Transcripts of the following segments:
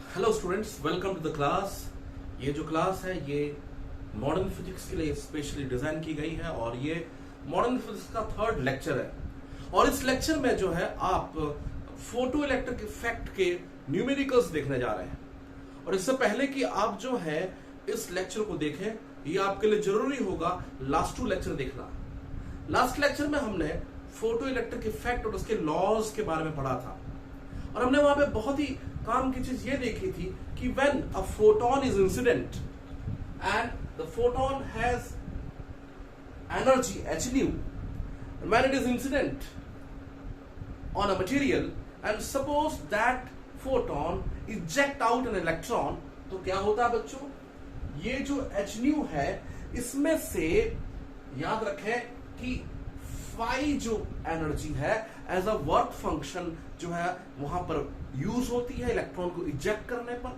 Hello students, welcome to the class. ये जो class है ये मॉडर्न फिजिक्स के लिए स्पेशली डिजाइन की गई है और ये मॉडर्न फिजिक्स का थर्ड लेक्चर है। और इस लेक्चर में जो है आप फोटो इलेक्ट्रिक इफेक्ट के न्यूमेरिकल्स देखने जा रहे हैं। और इससे पहले कि आप जो है इस लेक्चर को देखें, ये आपके लिए जरूरी होगा लास्ट 2 लेक्चर देखना। लास्ट लेक्चर में हमने फोटो इलेक्ट्रिक इफेक्ट और उसके लॉज के बारे में पढ़ा था और हमने वहां पे बहुत ही काम की चीज ये देखी थी कि when a photon is incident and the photon has energy h nu, and when it is incident on a material and suppose that photon eject out an electron, तो क्या होता है बच्चों, ये जो h nu है इसमें से याद रखें कि फाई जो एनर्जी है एज अ वर्क फंक्शन जो है वहां पर यूज होती है इलेक्ट्रॉन को इजेक्ट करने पर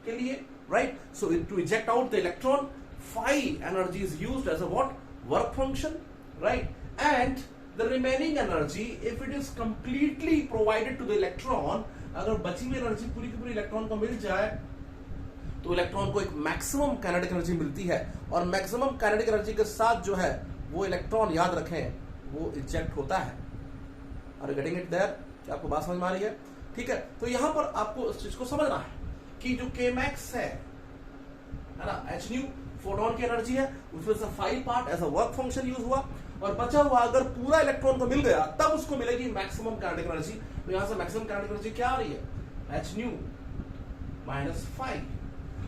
के लिए, right. So to eject out the electron, phi energy is used as a what, work function, right. And the remaining energy if it is completely provided to the electron, अगर बची हुई energy पूरी की पूरी इलेक्ट्रॉन को मिल जाए तो electron को एक मैक्सिमम काइनेटिक एनर्जी मिलती है और मैक्सिमम काइनेटिक एनर्जी के साथ जो है वो इलेक्ट्रॉन, याद रखें, वो इजेक्ट होता है। Are getting it there? क्या आपको बात समझ में आ रही है? ठीक है, तो यहां पर आपको इस चीज को समझना है कि जो Kmax है ना, h nu फोटोन की एनर्जी है, उसमें से phi part as a work function use हुआ और बचा हुआ अगर पूरा इलेक्ट्रॉन को मिल गया तब उसको मिलेगी मैक्सिमम काइनेटिक एनर्जी। तो यहां से मैक्सिमम काइनेटिक एनर्जी क्या आ रही है, h nu माइनस फाई।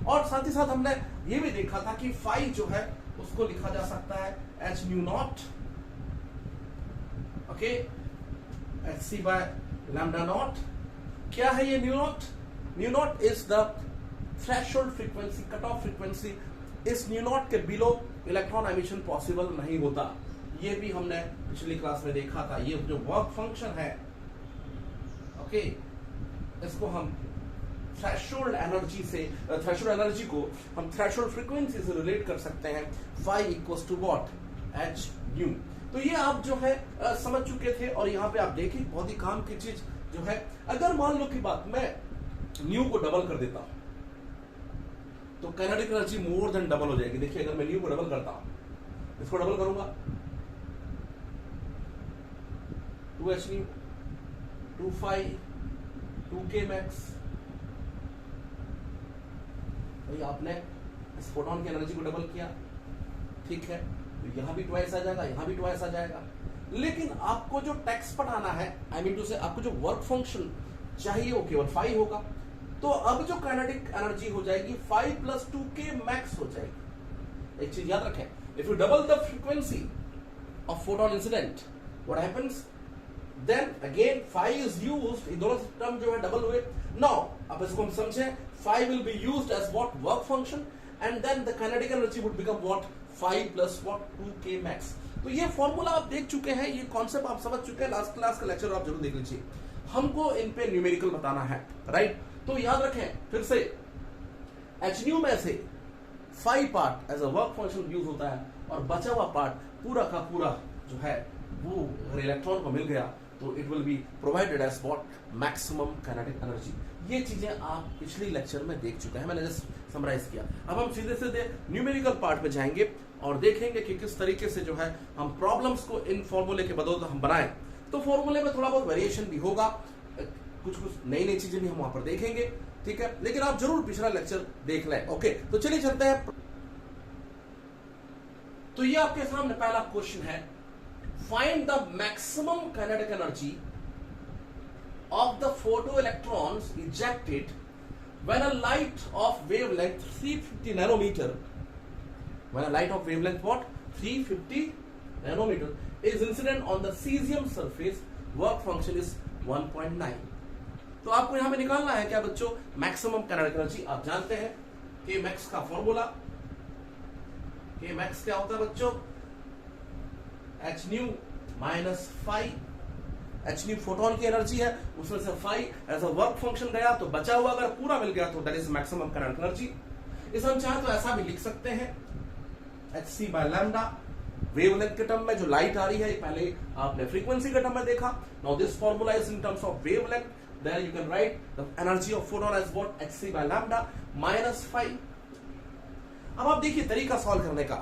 और साथ ही साथ हमने ये भी देखा था कि फाई जो है उसको लिखा जा सकता है h nu not, okay, hc by lambda not. क्या है ये new not? New not is the threshold frequency, cut off frequency. इस न्यू नॉट के बिलो इलेक्ट्रॉन एमिशन पॉसिबल नहीं होता। ये भी हमने पिछली क्लास में देखा था। ये जो वर्क फंक्शन है, ओके, इसको हम थ्रेशोल्ड एनर्जी से, थ्रेशोल्ड एनर्जी को हम थ्रेशोल्ड फ्रीक्वेंसी से रिलेट कर सकते हैं। Phi equals to what, h nu। तो ये आप जो है समझ चुके थे और यहाँ पे आप देखिए बहुत ही काम की चीज जो है, अगर मान लो की बात मैं न्यू को डबल कर देता हूं तो kinetic energy more than double हो जाएगी। देखिए अगर मैं न्यू को डबल करता हूं, इसको डबल करूंगा 2h nu 2 phi 2 Kmax। भाई आपने इस फोटोन की एनर्जी को डबल किया, ठीक है, तो यहां भी ट्वाइस आ जाएगा, यहां भी ट्वाइस आ जाएगा। लेकिन आपको जो टेक्स्ट पढ़ाना है, आई मीन टू से आपको जो वर्क फंक्शन चाहिए वो केवल फाई होगा। तो अब जो काइनेटिक एनर्जी हो जाएगी 5 + 2 Kmax हो जाएगी। एक चीज याद रखें, if you double the frequency of photon incident, what happens then again phi is used, ये दोनों टर्म जो है डबल हुए। नाउ अब इसको हम समझें, phi will be used as what, work function, and then the kinetic energy would become what, 5 + what 2 Kmax। तो ये फॉर्मूला आप देख चुके हैं, ये कॉन्सेप्ट आप समझ चुके हैं। लास्ट क्लास का लेक्चर आप जरूर देख लीजिए। हमको इन पे न्यूमेरिकल बताना है, राइट। तो याद रखें फिर से, h nu में से phi part as a work function use होता है और बचा हुआ पार्ट पूरा का पूरा जो है वो अगर इलेक्ट्रॉन को मिल गया तो it will be provided as what, maximum kinetic energy. ये चीजें आप पिछली लेक्चर में देख चुके हैं, मैंने जस्ट समराइज किया। अब हम सीधे सीधे न्यूमेरिकल पार्ट पे जाएंगे और देखेंगे कि किस तरीके से जो है हम प्रॉब्लम्स को इन फॉर्मूले के बदौलत हम बनाएं। तो फॉर्मूले में थोड़ा बहुत वेरिएशन भी होगा, कुछ कुछ नई नई चीजें भी हम वहां पर देखेंगे, ठीक है, लेकिन आप जरूर पिछला लेक्चर देख लें। ओके, तो चलिए चलते हैं। तो ये आपके सामने पहला क्वेश्चन है, find the maximum kinetic energy of the photoelectrons ejected when a light of wavelength 350 nanometer, when a light of wavelength what, 350 nanometer is incident on the cesium surface, work function is 1.9। तो आपको यहां पे निकालना है क्या बच्चों, maximum kinetic energy. आप जानते हैं Kmax का फॉर्मूला, Kmax क्या होता है बच्चों, h nu minus phi. h nu photon की एनर्जी है, उसमें से phi as a work function गया तो बचा हुआ अगर पूरा मिल गया तो that is maximum kinetic energy. इस हम चाहे तो ऐसा भी लिख सकते हैं, hc by lambda वेवलेंथ के टर्म में जो लाइट आ रही है, पहले आपने फ्रीक्वेंसी के टर्म में देखा। Now this formula is in terms of wavelength, then you can write the energy of photon as what, hc by lambda minus 5. अब आप देखिए तरीका सॉल्व करने का,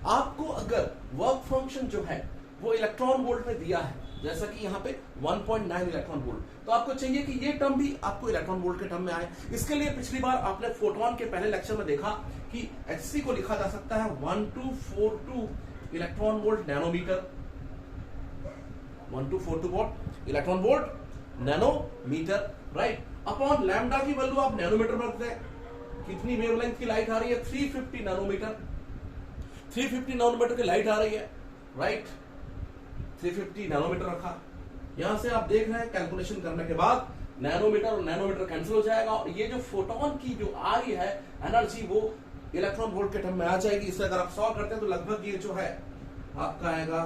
आपको अगर वर्क फंक्शन जो है वो इलेक्ट्रॉन वोल्ट में दिया है, जैसा कि यहाँ पे 1.9 इलेक्ट्रॉन वोल्ट, तो आपको चाहिए कि ये टर्म भी आपको इलेक्ट्रॉन वोल्ट के टर्म में आए। इसके लिए पिछली बार आपने फोटोन के पहले लेक्चर में देखा कि hc को लिखा जा सकता है 1242 electron volt nanometre, 1242 volt electron volt nanometre, right, upon lambda की वैल्यू आप नैनोमीटर में रखते हैं। कितनी वेवलेंथ की लाइट आ रही है, 350 नैनोमीटर, 350 नैनोमीटर की लाइट आ रही है, राइट, 350 नैनोमीटर रखा। यहां से आप देख रहे हैं कैलकुलेशन करने के बाद नैनोमीटर और नैनोमीटर कैंसिल हो जाएगा, और ये जो फोटोन की जो आ रही है एनर्जी वो इलेक्ट्रॉन वोल्ट के टर्म में आ जाएगी। इसे अगर आप सॉल्व करते हैं तो लगभग ये जो है आपका आएगा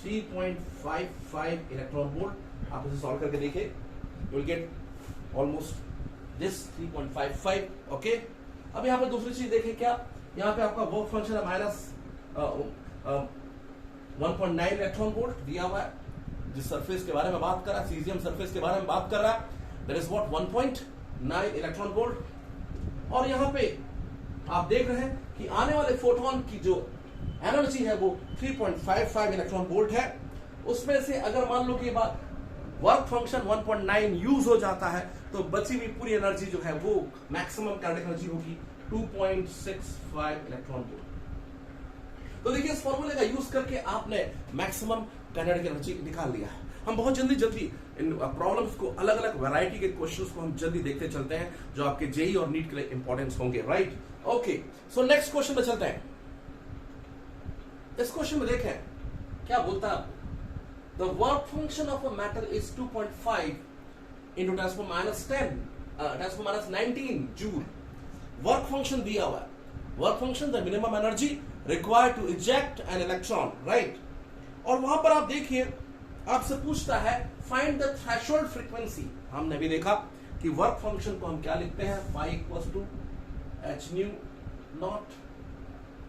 3.55 इलेक्ट्रॉन वोल्ट। आप इसे सॉल्व करके देखिए, you will get almost this 3.55, okay. अब यहाँ पे दूसरी चीज देखें, क्या यहाँ पे आपका वर्क फंक्शन है माइनस 1.9 इलेक्ट्रॉन वोल्ट दिया हुआ है, जिस सरफेस के बारे में बात कर रहा है, सीजियम सरफेस के बारे में बात कर रहा है, that is what 1.9 electron volt. और यहाँ पे आप देख रहे हैं कि आने वाले फोटोन की जो एनर्जी है वो 3.55 इलेक्ट्रॉन वोल्ट है। उसमें से अगर मान लो कि बात वर्क फंक्शन 1.9 यूज हो जाता है तो बची हुई पूरी एनर्जी जो है वो मैक्सिमम काइनेटिक एनर्जी होगी 2.65 इलेक्ट्रॉन वोल्ट। तो देखिए इस फॉर्मूले का यूज करके आपने मैक्सिमम काइनेटिक एनर्जी निकाल लिया है। हम बहुत जल्दी इन प्रॉब्लम्स को, अलग अलग वैरायटी के क्वेश्चंस को हम जल्दी देखते चलते हैं जो आपके जेई और नीट के लिए इंपॉर्टेंस होंगे, right, okay. So next question में चलते हैं। इस क्वेश्चन में देखें क्या बोलता है, the work function of a metal is 2.5 into 10 to minus 10 10 to minus 19 joule. Work function दिया हुआ है, work function the minimum energy required to eject an electron, right. और वहां पर आप देखिए आपसे पूछता है फाइंड द थ्रेशोल्ड फ्रीक्वेंसी। हमने भी देखा कि वर्क फंक्शन को हम क्या लिखते हैं, phi equals to H nu nought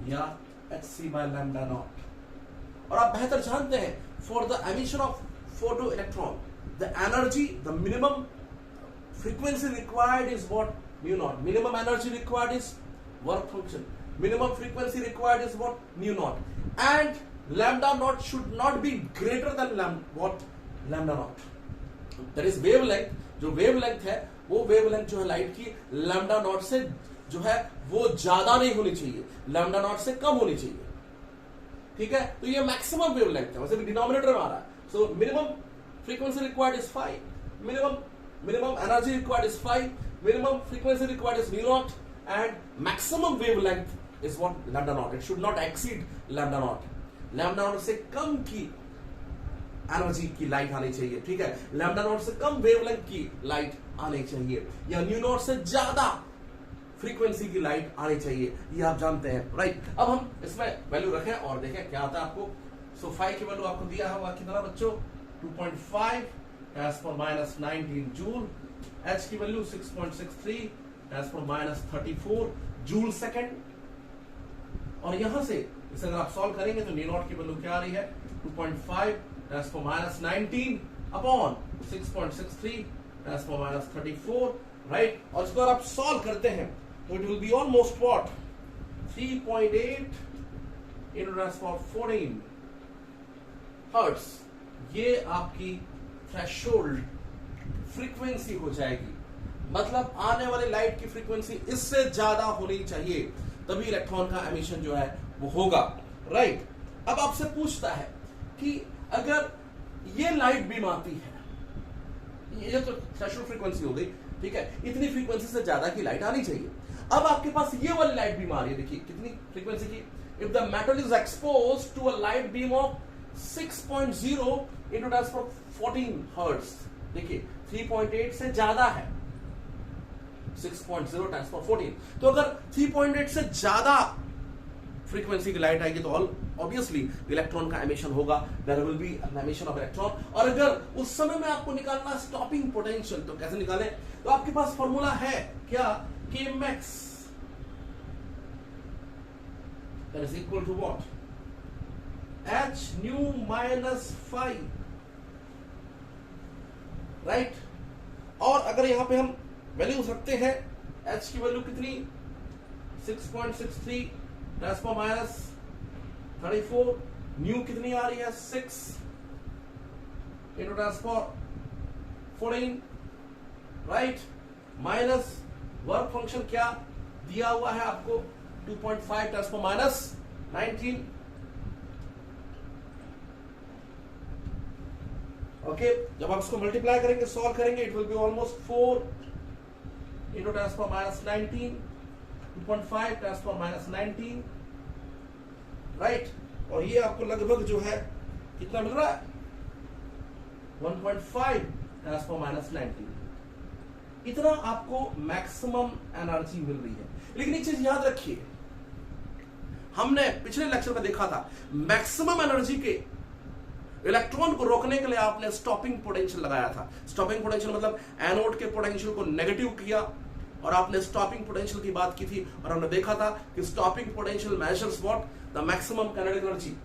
या H C by lambda nought. और आप बेहतर जानते हैं for the emission of photo electron the energy, the minimum frequency required is what, mu naught. Minimum energy required is work function. Minimum frequency required is what, mu naught. And lambda naught should not be greater than lambda naught. That is wavelength. जो wavelength है वो wavelength जो है light की lambda naught से जो है वो ज्यादा नहीं होनी चाहिए, lambda naught से कम होनी चाहिए, ठीक है। तो ये मैक्सिमम वेवलेंथ है, वैसे भी डिनोमिनेटर में आ रहा है। So minimum frequency required is 5, minimum energy required is 5, minimum frequency required is mu naught, and maximum wavelength is what, lambda naught. It should not exceed lambda naught. lambda naught से कम की energy की light आनी चाहिए, ठीक है। lambda naught से कम wavelength की light आनी चाहिए, या mu naught से ज्यादा फ्रीक्वेंसी की लाइट आनी चाहिए, ये आप जानते हैं, राइट। अब हम इसमें वैल्यू रखें और देखें क्या आता है आपको। सो फाई की वैल्यू आपको दिया हुआ कितना बच्चों, 2.5 10 पर माइनस 19 जूल। H की वैल्यू 6.63 10 पर माइनस 34 जूल सेकेंड। और यहां से इसे अगर आप सॉल्व करेंगे तो न्यू नॉट की वैल्यू क्या आ रही है, 2.5 10 पर माइनस 19 अपॉन 6.63 10 पर माइनस 34, राइट। और इसको अगर आप सॉल्व करते हैं तो it will be almost what, 3.8 into 10 पर 14 हर्ट्ज। ये आपकी थ्रेशोल्ड फ्रीक्वेंसी हो जाएगी, मतलब आने वाली लाइट की फ्रीक्वेंसी इससे ज्यादा होनी चाहिए, तभी इलेक्ट्रॉन का एमिशन जो है वो होगा, राइट। अब आपसे पूछता है कि अगर ये लाइट बीम आती है, ये तो थ्रेशोल्ड फ्रीक्वेंसी हो गई, ठीक है, इतनी फ्रीक्वेंसी से ज्यादा की लाइट आनी चाहिए। अब आपके पास ये वाली लाइट बीम आ रही है, देखिए कितनी फ्रीक्वेंसी की, if the metal is expose to a light beam of 6.0 into 10 पर 14 हर्ट्ज, देखिए 3.8 से ज्यादा है, 6.0 10 पर 14। तो अगर 3.8 से ज्यादा फ्रीक्वेंसी की लाइट आएगी तो ऑब्वियसली इलेक्ट्रॉन का एमिशन होगा, there will be an emission of electron. और अगर उस समय में आपको निकालना स्टॉपिंग पोटेंशियल, तो कैसे निकालें, तो आपके पास फॉर्मूला है क्या, Kmax that is equal to what, h nu minus phi, right। और अगर यहां पे हम वैल्यूज रखते हैं, एच की वैल्यू कितनी 6.63 10 माइनस 34, न्यू कितनी आ रही है 6 into 10 14, right, minus work function क्या दिया हुआ है आपको 2.5 10 माइनस 19, ओके। जब आप इसको मल्टीप्लाई करेंगे, सॉल्व करेंगे, it will be almost 4 into 10 minus 19, 2.5 10 minus 19, right, और ये आपको लगभग जो है कितना मिल रहा है 1.5 10 माइनस 19, इतना आपको मैक्सिमम एनर्जी मिल रही है। लेकिन एक चीज याद रखिए, हमने पिछले लेक्चर में देखा था मैक्सिमम एनर्जी के इलेक्ट्रॉन को रोकने के लिए आपने स्टॉपिंग पोटेंशियल लगाया था। स्टॉपिंग पोटेंशियल मतलब एनोड के पोटेंशियल को नेगेटिव किया और आपने स्टॉपिंग पोटेंशियल की बात की थी, और हमने देखा था कि stopping potential measures what the maximum kinetic energy,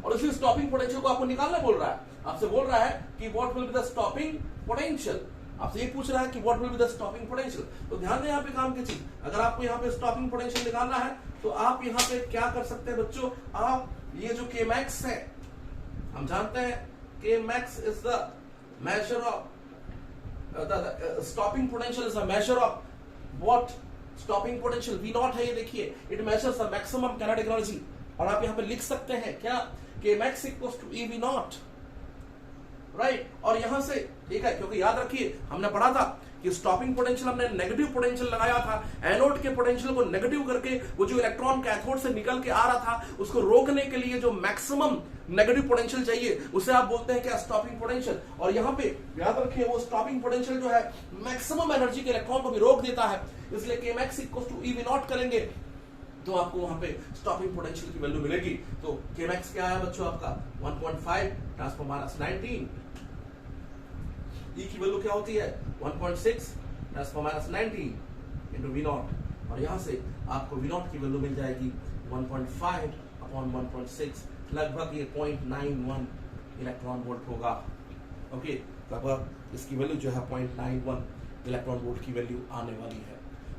और इसी स्टॉपिंग पोटेंशियल को आपको निकालना बोल रहा है, आपसे बोल रहा है कि what will be the stopping potential, आपसे ये पूछ रहा है कि what will be the stopping potential. तो ध्यान दें यहाँ पे काम की चीज, अगर आपको यहाँ पे स्टॉपिंग पोटेंशियल निकालना है तो आप यहाँ पे क्या कर सकते हैं बच्चों, आप ये जो Kmax है, हम जानते हैं Kmax is the measure of the stopping potential, is a measure of what stopping potential V naught है, ये देखिए it measures the maximum kinetic energy, और आप यहाँ पे लिख सकते हैं क्या Kmax equals to EV naught, right, और यहां से ठीक है, क्योंकि याद रखिए हमने पढ़ा था कि स्टॉपिंग पोटेंशियल हमने नेगेटिव पोटेंशियल लगाया था, एनोड के पोटेंशियल को नेगेटिव करके वो जो इलेक्ट्रॉन कैथोड से निकल के आ रहा था उसको रोकने के लिए जो मैक्सिमम नेगेटिव पोटेंशियल चाहिए उसे आप बोलते हैं क्या स्टॉपिंग पोटेंशियल। और यहां पे याद रखिए वो स्टॉपिंग पोटेंशियल जो है मैक्सिमम एनर्जी के इलेक्ट्रॉन को भी रोक देता है, इसलिए Kmax equals to EV naught करेंगे तो आपको वहां पे स्टॉपिंग पोटेंशियल की वैल्यू मिलेगी। तो Kmax क्या है बच्चों आपका 1.5 10 माइनस 19, E की वैल्यू क्या होती है 1.6 10 माइनस 19 इंटू V नॉट, और यहां से आपको V नॉट की वैल्यू मिल जाएगी 1.5 अपॉन 1.6, लगभग ये 0.91 इलेक्ट्रॉन वोल्ट होगा, ओके, लगभग इसकी वैल्यू जो है 0.91 इलेक्ट्रॉन वोल्ट की वैल्यू आने वाली है।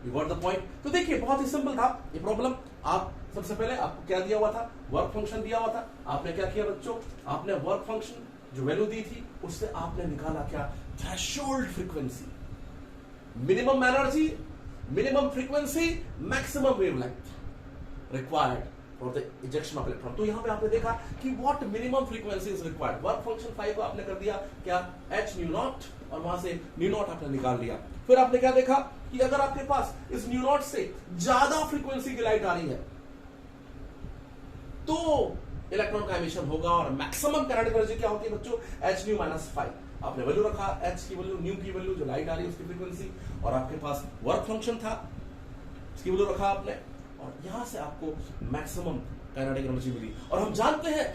You got the point. तो देखिए बहुत ही सिंपल था ये प्रॉब्लम। आप सबसे पहले आपको क्या दिया हुआ था, वर्क फंक्शन दिया हुआ था, आपने क्या किया बच्चों, आपने वर्क फंक्शन जो वैल्यू दी थी उससे आपने निकाला क्या threshold frequency, minimum energy, minimum frequency, maximum wavelength required for the ejection of electron. तो यहां पे आपने देखा कि what minimum frequency is required, work function 5 को आपने कर दिया क्या h न्यू नॉट, और वहां से न्यू नॉट आपने निकाल लिया। फिर आपने क्या देखा कि अगर आपके पास इस न्यू नॉट से ज्यादा फ्रीक्वेंसी की लाइट आ रही है तो इलेक्ट्रॉन का एमिशन होगा, और मैक्सिमम काइनेटिक एनर्जी क्या होती है बच्चों h न्यू माइनस 5। आपने वैल्यू रखा h की वैल्यू, न्यू की वैल्यू, जो लाइट आ रही है उसकी फ्रीक्वेंसी, और आपके पास वर्क फंक्शन था उसकी वैल्यू रखा आपने, और यहां से आपको मैक्सिमम काइनेटिक एनर्जी मिली। और हम जानते हैं,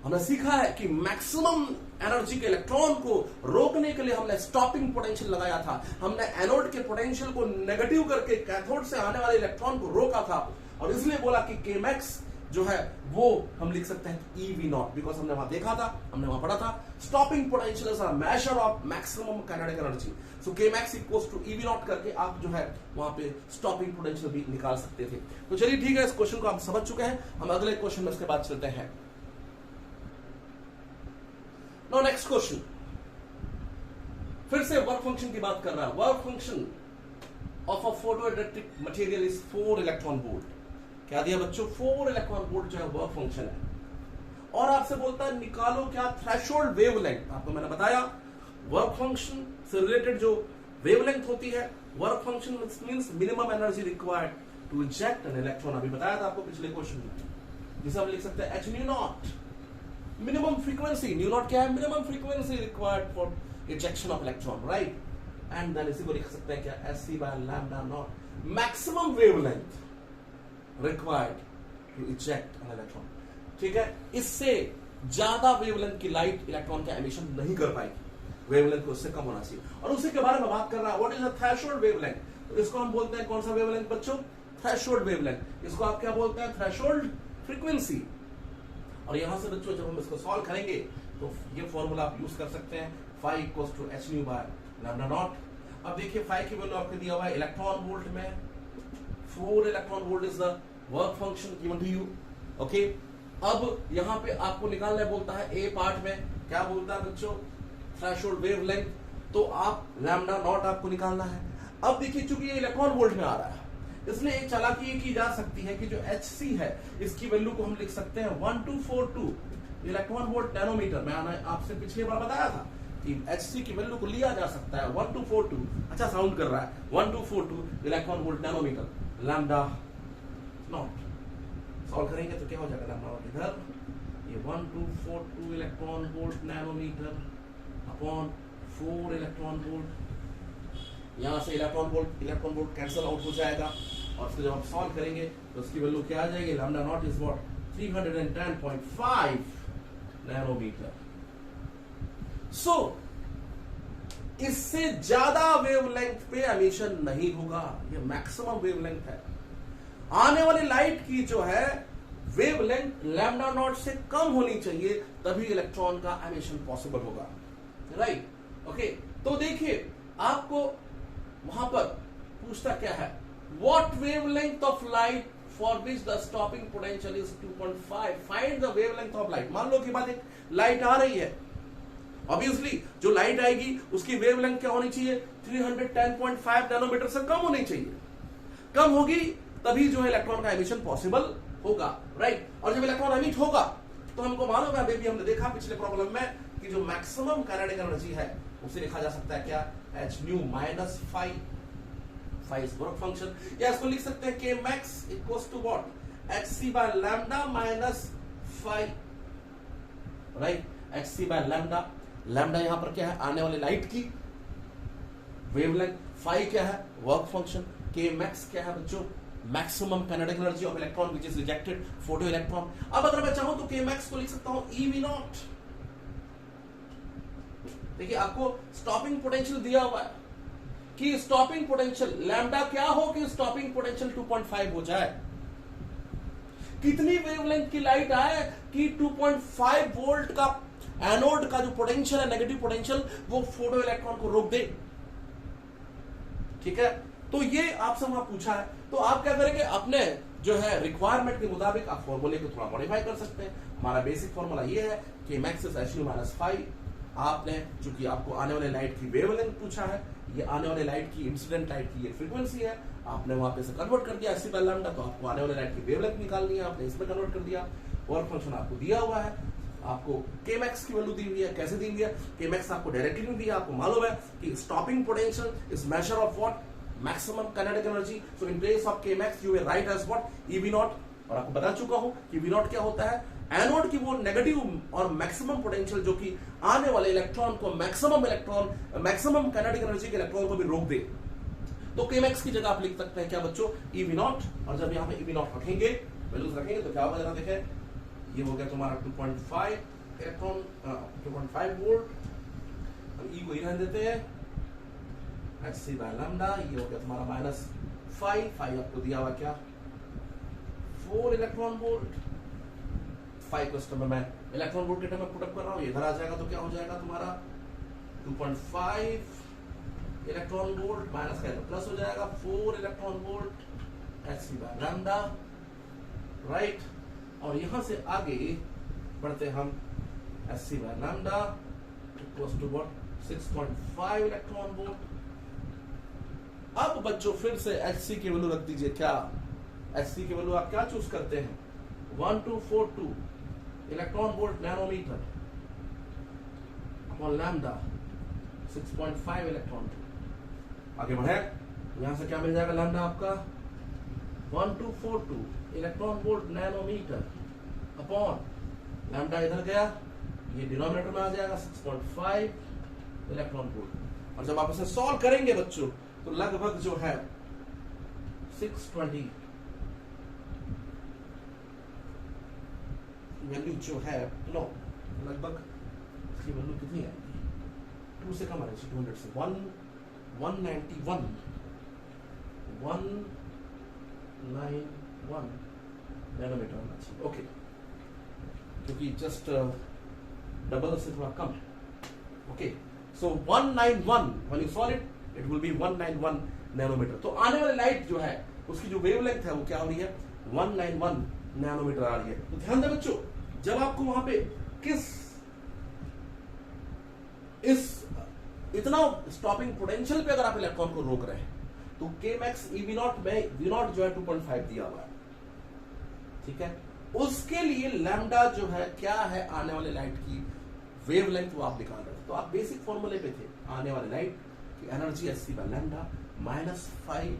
हमने सीखा है कि मैक्सिमम एनर्जी के इलेक्ट्रॉन को रोकने के लिए हमने स्टॉपिंग पोटेंशियल लगाया था, हमने एनोड के पोटेंशियल को नेगेटिव करके कैथोड से आने वाले इलेक्ट्रॉन को रोका था, और इसलिए बोला कि Kmax जो है वो हम लिख सकते हैं EV नॉट, बिकॉज हमने वहां देखा था, हमने वहां पढ़ा था stopping potential is a measure of maximum kinetic energy. So Kmax equals to EV naught करके आप जो है वहां पे स्टॉपिंग पोटेंशियल भी निकाल सकते थे। तो चलिए ठीक है, इस क्वेश्चन को आप समझ चुके हैं, हम अगले क्वेश्चन में इसके बाद चलते हैं। नाउ नेक्स्ट क्वेश्चन, फिर से वर्क फंक्शन की बात कर रहा है। Work function of a photoelectric material is 4 electron volt. क्या दिया बच्चों, 4 इलेक्ट्रॉन वोल्ट जो है वर्क फंक्शन है, और आपसे बोलता है निकालो क्या थ्रेशोल्ड वेवलेंथ। आपको मैंने बताया वर्क फंक्शन से रिलेटेड जो वेवलेंथ होती है, work function means minimum energy required to eject an electron. अभी बताया था आपको पिछले क्वेश्चन में, जिसे हम लिख सकते हैं h nu naught. Minimum frequency, nu naught क्या है, minimum frequency required for ejection of electron, right, and then इसी को लिख सकते हैं क्या SC by lambda naught, maximum wavelength required to eject an electron. ठीक है, इससे ज्यादा वेवलेंथ की लाइट इलेक्ट्रॉन का एमिशन नहीं कर पाएगी, वेवलेंथ को उससे कम होना चाहिए। और उसी के बारे में बात कर रहा है, what is the threshold wavelength. तो इसको हम बोलते हैं कौन सा वेवलेंथ बच्चों, थ्रेशोल्ड वेवलेंथ। इसको आप क्या बोलते हैं, थ्रेशोल्ड फ्रीक्वेंसी। और यहां से बच्चों जब हम इसको सॉल्व करेंगे तो ये फॉर्मूला आप यूज कर सकते हैं, phi equals to h nu by lambda naught. अब देखिए फाई की वैल्यू आपको दिया हुआ है इलेक्ट्रॉन वोल्ट में, 4 electron volt is the work function given to you. Okay, अब यहां पे आपको निकालना है, बोलता है ए पार्ट में क्या बोलता है बच्चों, थ्रेशोल्ड वेवलेंथ, तो आप लैम्डा नॉट आपको निकालना है। अब देखिए चूंकि ये इलेक्ट्रॉन वोल्ट में आ रहा है, इसलिए एक चालाकी ये की जा सकती है कि जो HC है इसकी वैल्यू को हम लिख सकते हैं 1242 इलेक्ट्रॉन वोल्ट नैनोमीटर। मैंने आपसे पिछली बार बताया था कि HC की वैल्यू को लिया जा सकता है 1242, अच्छा साउंड कर रहा है, 1242 electron volt nanometre lambda naught. Solve करेंगे तो क्या हो जाएगा, लैम्डा नॉट इधर ये 1242 electron volt nanometre upon 4 electron volt, यहां से इलेक्ट्रॉन वोल्ट कैंसिल आउट हो जाएगा, और फिर जब आप सॉल्व करेंगे तो उसकी वैल्यू क्या आ जाएगी, lambda not is what 310.5 nanometre. So इससे ज्यादा वेवलेंथ पे एमिशन नहीं होगा, ये मैक्सिमम वेवलेंथ है। आने वाली लाइट की जो है वेवलेंथ लैम्डा नॉट से कम होनी चाहिए, तभी इलेक्ट्रॉन का एमिशन पॉसिबल होगा, राइट। ओके, तो देखिए आपको वहां पर पूछता क्या है, what wavelength of light for which the stopping potential is 2.5, find the wavelength of light. मान लो कि बात एक लाइट आ रही है, ऑब्वियसली जो लाइट आएगी उसकी वेवलेंथ क्या होनी चाहिए, 310.5 नैनोमीटर से कम होनी चाहिए, कम होगी तभी जो है इलेक्ट्रॉन का एमिशन पॉसिबल होगा, राइट। और जब इलेक्ट्रॉन एमिट होगा तो हमको मालूम है बेबी, हमने देखा पिछले प्रॉब्लम में कि जो मैक्सिमम काइनेटिक एनर्जी है उसे लिखा जा सकता है क्या, h nu minus phi, phi is work function, या इसको लिख सकते हैं k max equals to what, hc by lambda minus phi, right. hc by lambda, lambda यहां पर क्या है, आने वाली लाइट की वेवलेंथ, फाई क्या है, वर्क फंक्शन, k max क्या है बच्चों, maximum kinetic energy of electron which is rejected, photo electron. अब अगर मैं चाहूं तो k max को लिख सकता हूं ev नॉट। देखिए आपको स्टॉपिंग पोटेंशियल दिया हुआ है कि स्टॉपिंग पोटेंशियल लैम्डा क्या हो कि स्टॉपिंग पोटेंशियल 2.5 हो जाए, कितनी वेवलेंथ की लाइट आए कि 2.5 वोल्ट का एनोड का जो पोटेंशियल है, नेगेटिव पोटेंशियल, वो फोटो इलेक्ट्रॉन को रोक दे, ठीक है। तो ये आपसे वहां पूछा है, तो आप क्या करेंगे, अपने जो है रिक्वायरमेंट के मुताबिक आप फॉर्मूले को थोड़ा मॉडिफाई कर सकते हैं। हमारा बेसिक फॉर्मूला ये है कि max is h nu minus phi. आपने चूंकि आपको आने वाले लाइट की वेवलेंथ पूछा है, ये आने वाले लाइट की इंसिडेंट लाइट की ये फ्रीक्वेंसी है, आपने वहां पे से कन्वर्ट कर दिया h बाय लैम्डा, तो आपको आने वाले लाइट की वेवलेंथ निकालनी है, आपने इसमें कन्वर्ट कर दिया। वर्क फंक्शन आपको दिया हुआ है, आपको k max की वैल्यू दी हुई है, कैसे दी हुई है, k max आपको डायरेक्टली नहीं दिया, आपको मालूम है कि stopping potential is measure of what, maximum kinetic energy. So in place of k max you will write as what, ev naught. और आपको बता चुका हूं कि v नॉट क्या होता है, एनोड की वो नेगेटिव और मैक्सिमम पोटेंशियल जो कि आने वाले इलेक्ट्रॉन को मैक्सिमम काइनेटिक एनर्जी के इलेक्ट्रॉन को भी रोक दे। तो k max की जगह आप लिख सकते हैं क्या बच्चों, ev नॉट। और जब यहां पे ev नॉट रखेंगे, वैल्यूज रखेंगे, तो क्या होगा जरा देखें, ये हो गया तुम्हारा 2.5 इलेक्ट्रॉन 2.5 वोल्ट, हम ई को ही रहने देते हैं, hc बाय लैम्डा, ये हो गया तुम्हारा माइनस 5 आपको दिया हुआ क्या, 4 इलेक्ट्रॉन वोल्ट, 5 को टर्म में मैं इलेक्ट्रॉन वोल्ट के टर्म में पुटअप कर रहा हूं, ये इधर आ जाएगा, तो क्या हो जाएगा तुम्हारा 2.5 इलेक्ट्रॉन वोल्ट माइनस का प्लस हो जाएगा 4 electron volt hc by lambda, right. और यहां से आगे बढ़ते हम, hc by lambda equals to what, 6.5 electron volt. अब बच्चों फिर से hc की वैल्यू रख दीजिए, क्या hc की वैल्यू आप क्या चूज करते हैं, 1242 electron volt nanometre upon lambda 6.5 electron volt. आगे बढ़े, यहां से क्या मिल जाएगा, लैम्डा आपका 1242 electron volt nanometre upon lambda इधर गया, ये डिनोमिनेटर में आ जाएगा 6.5 इलेक्ट्रॉन वोल्ट। और जब आप इसे सॉल्व करेंगे बच्चों, तो लगभग जो है 620 वैल्यू जो है, नो लगभग इसकी वैल्यू कितनी आएगी, 2 से कम आ रही है, 200 से 191 नैनोमीटर होना चाहिए, ओके, क्योंकि जस्ट डबल से थोड़ा कम है, okay. So 191 when you solve it will be 191 nanometre. तो आने वाली लाइट जो है उसकी जो वेवलेंथ है वो क्या हो रही है, 191 नैनोमीटर आ रही है। तो ध्यान दें बच्चों, जब आपको वहां पे इस इतना स्टॉपिंग पोटेंशियल पे अगर आप इलेक्ट्रॉन को रोक रहे हैं तो Kmax EV0 में V0 जो है 2.5 दिया हुआ है, ठीक है। उसके लिए लैम्डा जो है क्या है आने वाले लाइट की वेवलेंथ वो आप निकाल रहे हैं। तो आप बेसिक फॉर्मूले पे थे, आने वाले लाइट की एनर्जी Sc बाय लैम्डा -5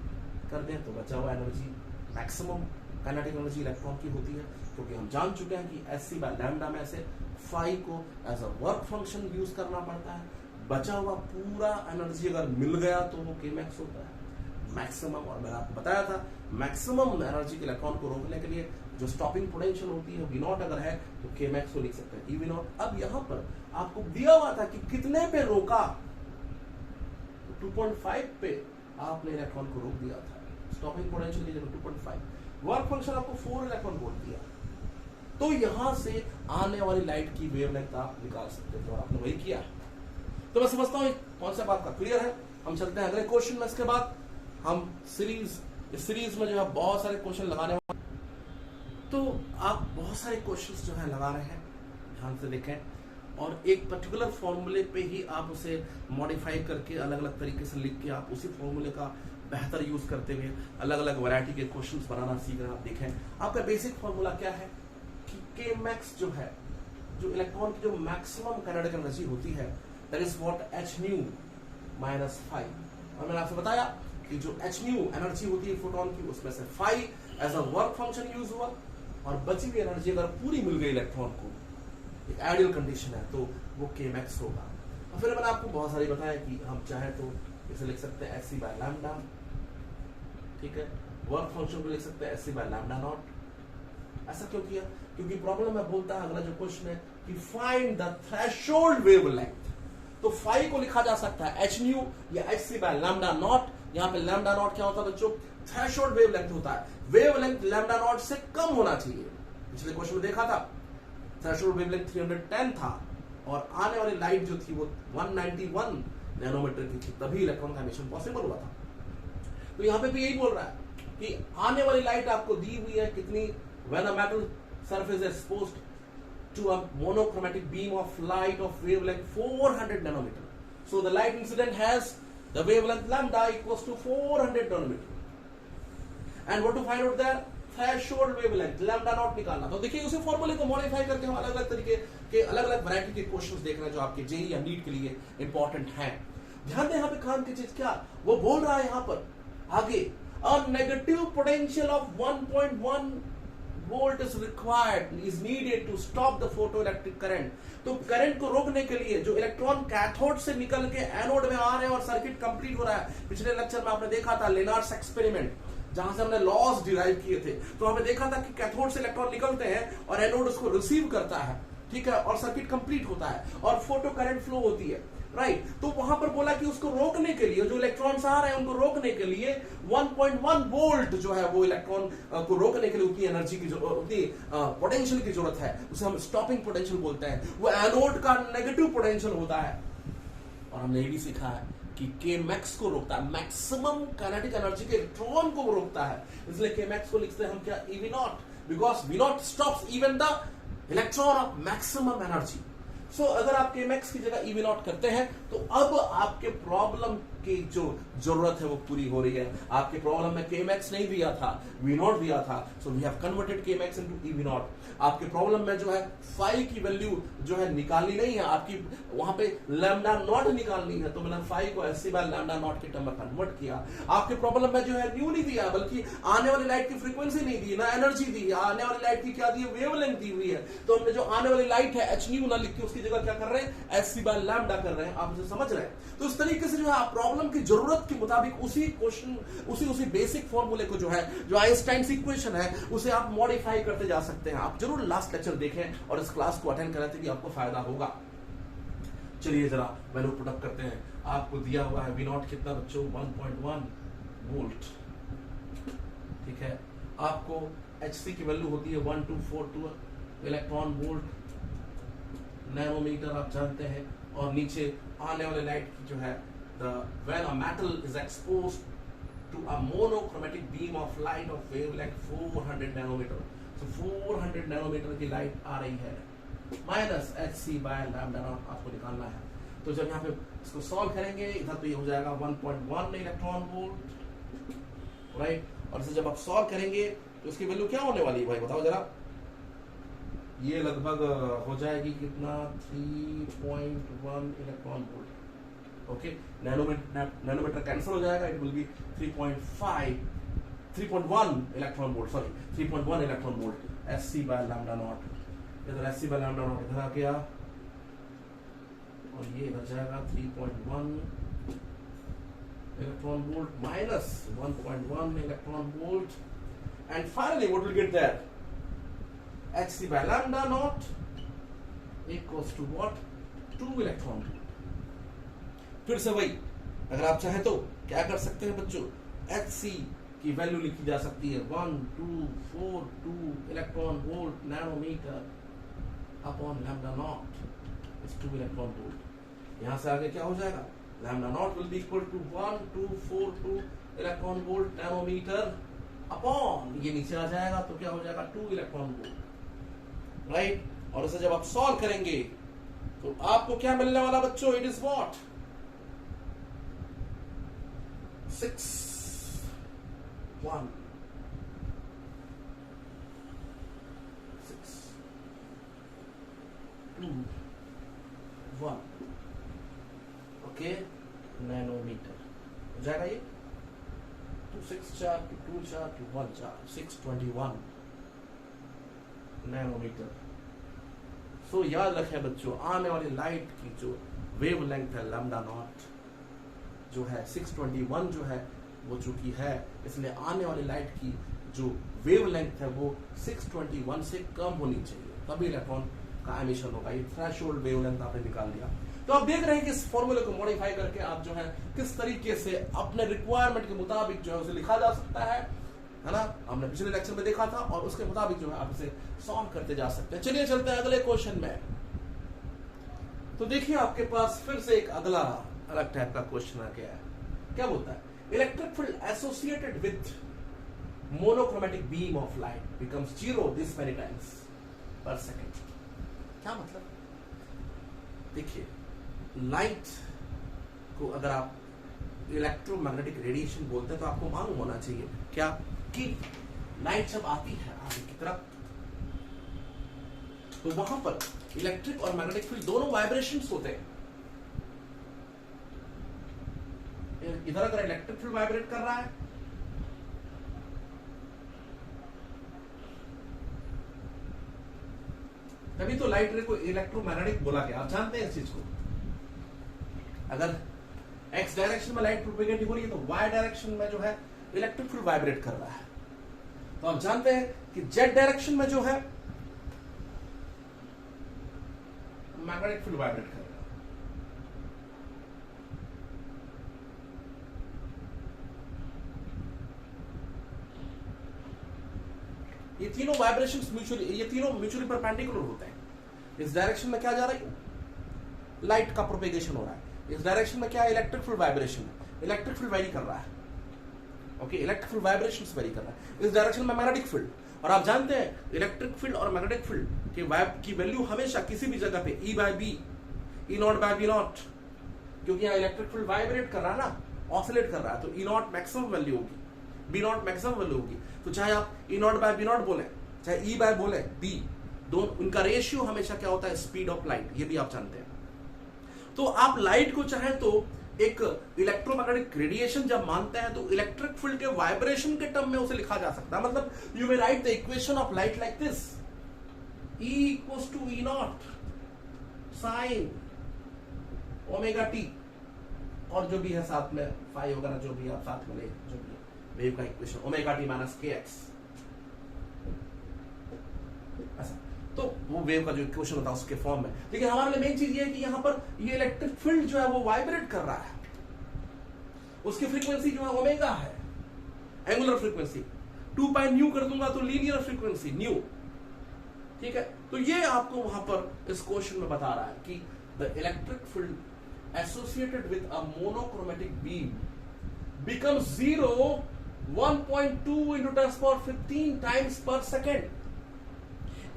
कर दें तो बचा हुआ energy maximum kinetic energy electron की होती है, क्योंकि हम जान चुके हैं कि Sc बाय लैम्डा में से फाई को as a work function use करना पड़ता है। बचा हुआ पूरा एनर्जी अगर मिल गया तो वो Kmax होता है मैक्सिमम। और मैंने आपको बताया था मैक्सिमम एनर्जी के इलेक्ट्रॉन को रोकने के लिए जो स्टॉपिंग पोटेंशियल होती है V0 अगर है तो Kmax को लिख सकते हैं EV0। अब यहां पर आपको दिया हुआ था कि कितने पे रोका, 2.5 पे आपने इलेक्ट्रॉन को रोक दिया था, स्टॉपिंग पोटेंशियल की जगह 2.5, वर्क फंक्शन आपको 4 इलेक्ट्रॉन वोल्ट दिया। तो यहां से आने वाली लाइट की वेवलेंथ आप निकाल सकते थे और आपने वही किया। तो मैं समझता हूं कॉन्सेप्ट आपका क्लियर है। हम चलते हैं अगले क्वेश्चन में। इसके बाद हम इस सीरीज में जो है बहुत सारे क्वेश्चन लगाने वाले, तो आप बहुत सारे क्वेश्चंस जो है लगा रहे हैं, ध्यान से देखें। और एक पर्टिकुलर फॉर्मूले पे ही आप उसे मॉडिफाई करके अलग अलग तरीके से लिख के आप उसी फॉर्मूले का बेहतर यूज करते हुए अलग अलग वैरायटी के क्वेश्चंस बनाना सीख रहे हैं। आप देखें आपका बेसिक फॉर्मूला क्या है कि Kmax जो है, जो इलेक्ट्रॉन की जो मैक्सिमम काइनेटिक एनर्जी होती है, दैट इज व्हाट hν -5। और मैंने आपसे बताया कि जो hν एनर्जी होती है फोटोन की, उसमें से phi as a work function use हुआ और बची हुई एनर्जी अगर पूरी मिल गई इलेक्ट्रॉन को, एक आइडियल कंडीशन है, तो वो Kmax होगा। और फिर मैंने आपको बहुत सारी बताया कि हम चाहे तो इसे लिख सकते हैं Sc बाय लैम्डा, ठीक है। वर्क फंक्शन को लिख सकते हैं Sc बाय लैम्डा नॉट। ऐसा क्यों किया? क्योंकि प्रॉब्लम में बोलता है अगला जो क्वेश्चन है कि फाइंड द थ्रेशोल्ड वेवलेंथ। तो फाई को लिखा जा सकता है hν या Hc बाय लैम्डा नॉट। यहाँ पे लैम्डा नॉट क्या होता है बच्चों? थ्रेशोल्ड वेवलेंथ होता है। वेवलेंथ लैम्डा नॉट से कम होना चाहिए। पिछले क्वेश्चन में देखा था थ्रेशोल्ड वेवलेंथ 310 था और आने वाली लाइट जो थी वो 191 नैनोमीटर की थी, तभी इलेक्ट्रॉन का एमिशन पॉसिबल हुआ था। तो यहाँ पे भी यही बोल रहा है कि आने वाली लाइट आपको दी हुई है कितनी, when a metal surface is exposed to a monochromatic beam of light of wavelength 400 nanometer. So the light incident has the wavelength lambda equals to 400 nanometer. And what to find out there? Threshold wavelength lambda not निकालना। तो देखिए उसी फॉर्मूले को modify करके हम अलग अलग तरीके के अलग अलग वैरायटी के क्वेश्चंस देख रहे हैं जो आपके जेई या नीट के लिए इंपॉर्टेंट हैं। ध्यान दें यहाँ पे काम की चीज क्या वो बोल रहा है यहाँ पर आगे, a negative potential of 1.1 volt is required is needed to stop the photoelectric current. तो करंट को रोकने के लिए जो इलेक्ट्रॉन कैथोड से निकल के एनोड में आ रहे हैं और सर्किट कंप्लीट हो रहा है। पिछले लेक्चर में आपने देखा था लेनार्ड्स एक्सपेरिमेंट, जहां से हमने लॉस डिराइव किए थे। तो हमने देखा था कि कैथोड से इलेक्ट्रॉन निकलते हैं और एनोड उसको रिसीव करता है, ठीक है, और सर्किट कंप्लीट होता है और फोटो करंट फ्लो होती है, राइट। तो वहां पर बोला कि उसको रोकने के लिए जो इलेक्ट्रॉन्स आ रहे हैं उनको रोकने के लिए 1.1 वोल्ट जो है वो इलेक्ट्रॉन को रोकने के लिए उतनी एनर्जी की उतनी पोटेंशियल की जरूरत है, उसे हम स्टॉपिंग पोटेंशियल बोलते हैं। वो एनोड का नेगेटिव पोटेंशियल होता है। और हमने ये भी सीखा है कि Kmax को रोकता है, मैक्सिमम काइनेटिक एनर्जी के इलेक्ट्रॉन को रोकता है, इसलिए Kmax को लिखते हैं हम क्या, EV0, because V0 stops even the electron of maximum energy. So अगर आप Kmax की जगह EV0 करते हैं तो अब आपके प्रॉब्लम की जो जरूरत है वो पूरी हो रही है। आपके प्रॉब्लम में Kmax नहीं दिया था, V0 दिया था, so we have converted Kmax into EV0। आपके प्रॉब्लम में जो है फाई की वैल्यू जो है निकालनी नहीं है, आपकी वहां पे लैम्डा नॉट निकालनी है, तो मैंने फाई को Sc बाय लैम्डा नॉट के टर्म में कन्वर्ट किया। आपके प्रॉब्लम में जो है न्यू नहीं दिया, बल्कि आने वाली लाइट की फ्रीक्वेंसी नहीं दी, ना एनर्जी दी, आने वाली लाइट की क्या दी है, वेवलेंथ दी हुई है। तो हमने जो आने वाली लाइट है hν ना लिख के उसकी जगह क्या कर रहे हैं, Sc बाय लैम्डा कर रहे हैं। आप उसे समझ रहे हैं? तो इस तरीके से जो है आप प्रॉब्लम की जरूरत के मुताबिक उसी क्वेश्चन उसी बेसिक फॉर्मूले को जो है, जो आइंस्टाइन इक्वेशन है, उसे आप मॉडिफाई करते जा सकते हैं। आप जरूर लास्ट लेक्चर देखें और इस क्लास को अटेंड करें कि आपको फायदा होगा। चलिए जरा वैल्यू पुट अप करते हैं। आपको दिया हुआ है V0 कितना बच्चों, 1.1 वोल्ट, ठीक है। आपको Hc की वैल्यू होती है 1242 इलेक्ट्रॉन वोल्ट नैनोमीटर, आप जानते हैं। और नीचे आने वाले लाइट की जो है when a metal is exposed to a monochromatic beam of light of wavelength 400 nanometre, तो 400 नैनोमीटर की लाइट आ रही है, minus hc by lambda naught आपको निकालना है। तो जब यहाँ पे इसको सॉल्व करेंगे इधर तो ये हो जाएगा 1.1 इलेक्ट्रॉन वोल्ट, राइट। और इसे जब आप सॉल्व करेंगे तो इसकी वैल्यू क्या होने वाली है भाई बताओ जरा। ये लगभग हो जाएगी कितना 3.1 electron volt. Okay, nanometre cancel हो जाएगा, it will be 3.1 electron volt, sorry 3.1 electron volt SC by lambda naught. इधर एससी बाय लैम्डा नॉट इधर आ गया और ये इधर जाएगा 3.1 electron volt minus 1.1 electron volt, and finally what will get that hc by lambda naught equals to what 2 electron volt. फिर से वही, अगर आप चाहें तो क्या कर सकते हैं बच्चों, hc की वैल्यू लिखी जा सकती है 1242 electron volt nanometre upon lambda not is 2 electron volt. यहां से आगे क्या हो जाएगा, lambda naught will be equal to 1242 electron volt nanometre upon ये नीचे आ जाएगा तो क्या हो जाएगा 2 इलेक्ट्रॉन वोल्ट, राइट। और इसे जब आप सॉल्व करेंगे तो आपको क्या मिलने वाला बच्चों, it is what 6.1 okay nanometre हो जाएगा ये 264 to 24 to 14 621 नैनोमीटर। सो याद रखें बच्चों, आने वाली लाइट की जो वेवलेंथ है लैम्डा नॉट जो है 621 जो है वो चूंकि है, इसलिए आने वाली लाइट की जो वेवलेंथ है वो 621 से कम होनी चाहिए, तभी इलेक्ट्रॉन का एमिशन होगा। ये थ्रेशोल्ड वेवलेंथ आपने निकाल दिया। तो आप देख रहे हैं कि इस फॉर्मूले को मॉडिफाई करके आप जो है किस तरीके से अपने रिक्वायरमेंट के मुताबिक जो है उसे लिखा जा सकता है ना। हमने पिछले लेक्चर में देखा था और उसके मुताबिक जो है आप इसे सॉल्व करते जा सकते हैं। चलिए चलते हैं अगले क्वेश्चन में। तो देखिए आपके पास फिर से एक अगला अलग टाइप का क्वेश्चन आ गया है। क्या बोलता है, electric field associated with monochromatic beam of light becomes 0 this many times पर सेकेंड। क्या मतलब, देखिए लाइट को अगर आप इलेक्ट्रोमैग्नेटिक रेडिएशन बोलते हैं तो आपको मालूम होना चाहिए क्या कि लाइट जब आती है आगे की तरफ तो वहां पर इलेक्ट्रिक और मैग्नेटिक फील्ड दोनों वाइब्रेशंस होते हैं। इधर अगर इलेक्ट्रिक फील्ड वाइब्रेट कर रहा है तभी तो लाइट रे को इलेक्ट्रोमैग्नेटिक बोला गया। आप जानते हैं इस चीज को, अगर एक्स डायरेक्शन में लाइट प्रोपेगेट हो रही है तो वाई डायरेक्शन में जो है इलेक्ट्रिक फील्ड वाइब्रेट कर रहा है। तो आप जानते हैं कि जेड डायरेक्शन में जो है मैग्नेटिक फील्ड वाइब्रेट कर रहा है। ये तीनों वाइब्रेशंस म्यूचुअली परपेंडिकुलर होते हैं। इस डायरेक्शन में क्या जा रहा है, लाइट का प्रोपेगेशन हो रहा है। इस डायरेक्शन में क्या है, इलेक्ट्रिक फील्ड वाइब्रेशन है, इलेक्ट्रिक फील्ड वेरी कर रहा है। Okay, electric field vibrations very कर रहा है। इस डायरेक्शन में मैग्नेटिक फील्ड, और आप जानते हैं इलेक्ट्रिक फील्ड और मैग्नेटिक फील्ड की वैल्यू हमेशा किसी भी जगह पे E by B, E naught by B naught, क्योंकि यहाँ इलेक्ट्रिक फील्ड वाइब्रेट कर रहा है ना, ऑसिलेट कर रहा है, तो E नॉट मैक्सिमम वैल्यू होगी, B नॉट मैक्सिमम वैल्यू होगी। तो चाहे आप E naught by B naught बोले, चाहे E बाय बोले B, दोनों उनका रेशियो हमेशा क्या होता है, स्पीड ऑफ लाइट, ये भी आप जानते हैं। तो आप लाइट को चाहें तो एक इलेक्ट्रोमैग्नेटिक रेडिएशन जब मानते हैं तो इलेक्ट्रिक फील्ड के वाइब्रेशन के टर्म में उसे लिखा जा सकता है। मतलब you may write the equation of light like this, E equals to E not sine omega t, और जो भी है साथ में फाई वगैरह जो भी आप साथ में ले, जो भी वेव का इक्वेशन ओमेगा टी माइनस के एक्स, ऐसा। तो वो वेव का जो इक्वेशन होता है उसके फॉर्म में। लेकिन हमारे लिए मेन चीज ये है कि यहां पर ये इलेक्ट्रिक फील्ड जो है वो वाइब्रेट कर रहा है, उसकी फ्रीक्वेंसी जो है ओमेगा है, एंगुलर फ्रीक्वेंसी। 2 पाई न्यू कर दूंगा तो लीनियर फ्रीक्वेंसी न्यू, ठीक है। तो ये आपको वहां पर इस क्वेश्चन में बता रहा है कि the electric field associated with a monochromatic beam becomes 0 1.2 into 10^15 times per second।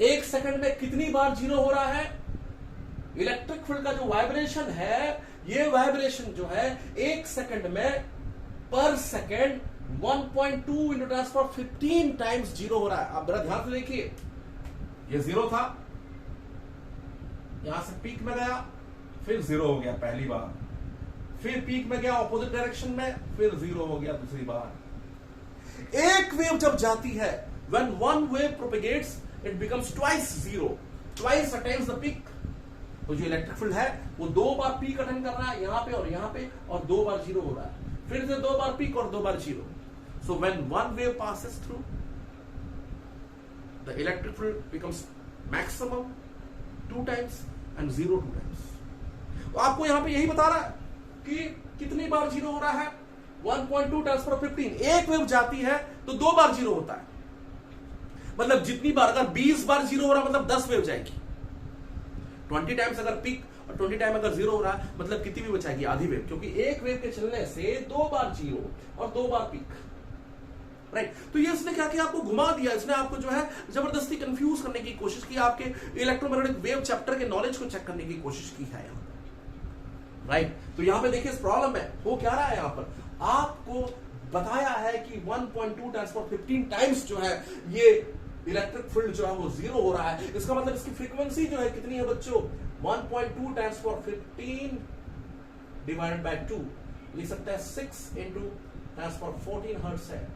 एक सेकंड में कितनी बार जीरो हो रहा है? इलेक्ट्रिक फील्ड का जो वाइब्रेशन है, ये वाइब्रेशन जो है एक सेकंड में पर सेकंड 1.2 into 10^15 टाइम्स जीरो हो रहा है। आप बड़ा ध्यान से देखिए, ये जीरो था, यहां से पीक में गया, फिर जीरो हो गया पहली बार, फिर पीक में गया ऑपोजिट डायरेक्शन में, फिर जीरो हो गया दूसरी बार। एक वेव जब जाती है, when one wave propagates it becomes twice zero, twice attains the peak। तो जो इलेक्ट्रिक फील्ड है वो दो बार पीक अटेंड कर रहा है, यहां पे और यहां पे, और दो बार जीरो हो रहा है, फिर से दो बार पीक और दो बार zero. So when one wave passes through, the electric field becomes maximum 2 times and zero 2 times। तो आपको यहां पे यही बता रहा है कि कितनी बार जीरो हो रहा है, 1.2 10^15। एक वेव जाती है तो दो बार जीरो होता है, मतलब जितनी बार, अगर 20 बार जीरो हो रहा है मतलब 10 वेव जाएगी। 20 टाइम्स अगर पीक और 20 टाइम अगर जीरो हो रहा है मतलब कितनी वेव बचाएगी? आधी वेव, क्योंकि एक वेव के चलने से दो बार जीरो और दो बार पीक, राइट। तो ये इसने क्या किया, आपको घुमा दिया, इसने आपको जो है जबरदस्ती कंफ्यूज करने की कोशिश की, आपके इलेक्ट्रोमैग्नेटिक वेव चैप्टर के नॉलेज को चेक करने की कोशिश की है यहां पर, राइट। तो यहां पे देखिए इस प्रॉब्लम में हो क्या रहा है, यहां पर आपको बताया है कि 1.2 10^15 टाइम्स जो है ये इलेक्ट्रिक फील्ड जो है वो जीरो हो रहा है। इसका मतलब इसकी फ्रीक्वेंसी जो है कितनी है बच्चों? 1.2 10^15 डिवाइडेड बाय 2, लिख सकते हैं 6 into 10^14 हर्ट्ज है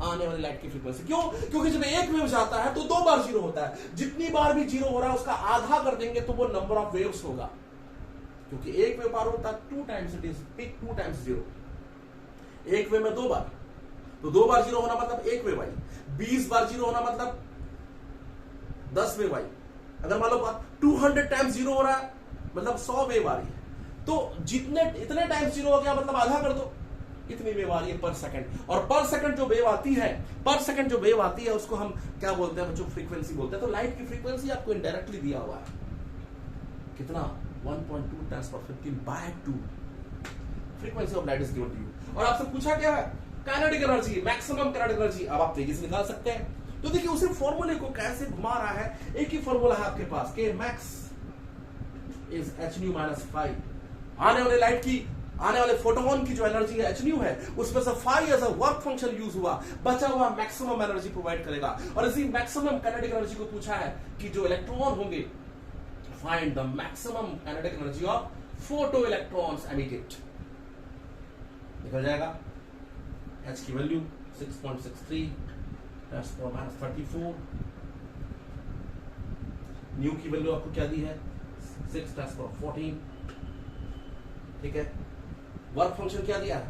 आने वाली लाइट की फ्रीक्वेंसी। क्यों? क्योंकि जब एक वेव जाता है तो दो बार जीरो होता है, जितनी बार भी जीरो हो रहा है उसका आधा कर देंगे तो वो नंबर ऑफ वेव्स होगा, क्योंकि एक वेव पार होता है 2 times it is peak 2 times zero. एक वेव में दो बार, तो दो बार जीरो होना मतलब एक वेव आई, 20 बार जीरो होना मतलब 10 वेव आई। अगर मान लो 200 टाइम्स जीरो हो रहा है मतलब 100 वेव आ रही है, तो इतने टाइम्स जीरो हो गया मतलब आधा कर दो, इतनी वेव आ रही है पर सेकंड। और पर सेकंड जो वेव आती है, पर सेकंड जो वेव आती है उसको हम क्या बोलते हैं बच्चों? फ्रीक्वेंसी बोलते हैं। तो लाइट की फ्रीक्वेंसी आपको इनडायरेक्टली दिया हुआ है, कितना? 1.2 10^15 by 2 frequency of light is given to you. और आपसे पूछा क्या है? Kinetic energy, maximum kinetic energy. अब आप तेजी से निकाल सकते हैं। तो देखिए उसी फॉर्मूले को कैसे घुमा रहा है, एक ही फॉर्मूला है आपके पास, के मैक्स इज hν - phi। आने वाले लाइट की, आने वाले फोटोन की जो एनर्जी है hν है, उसमें से phi as a work function use हुआ, बचा हुआ मैक्सिमम एनर्जी प्रोवाइड करेगा। और इसी मैक्सिमम काइनेटिक एनर्जी को पूछा है कि जो इलेक्ट्रॉन होंगे, find the maximum kinetic energy of photoelectrons emitted। निकल जाएगा h की वैल्यू 6.63 10⁻34, न्यू की वैल्यू आपको क्या दी है? 6 10⁻14, ठीक है। वर्क फंक्शन क्या दिया है?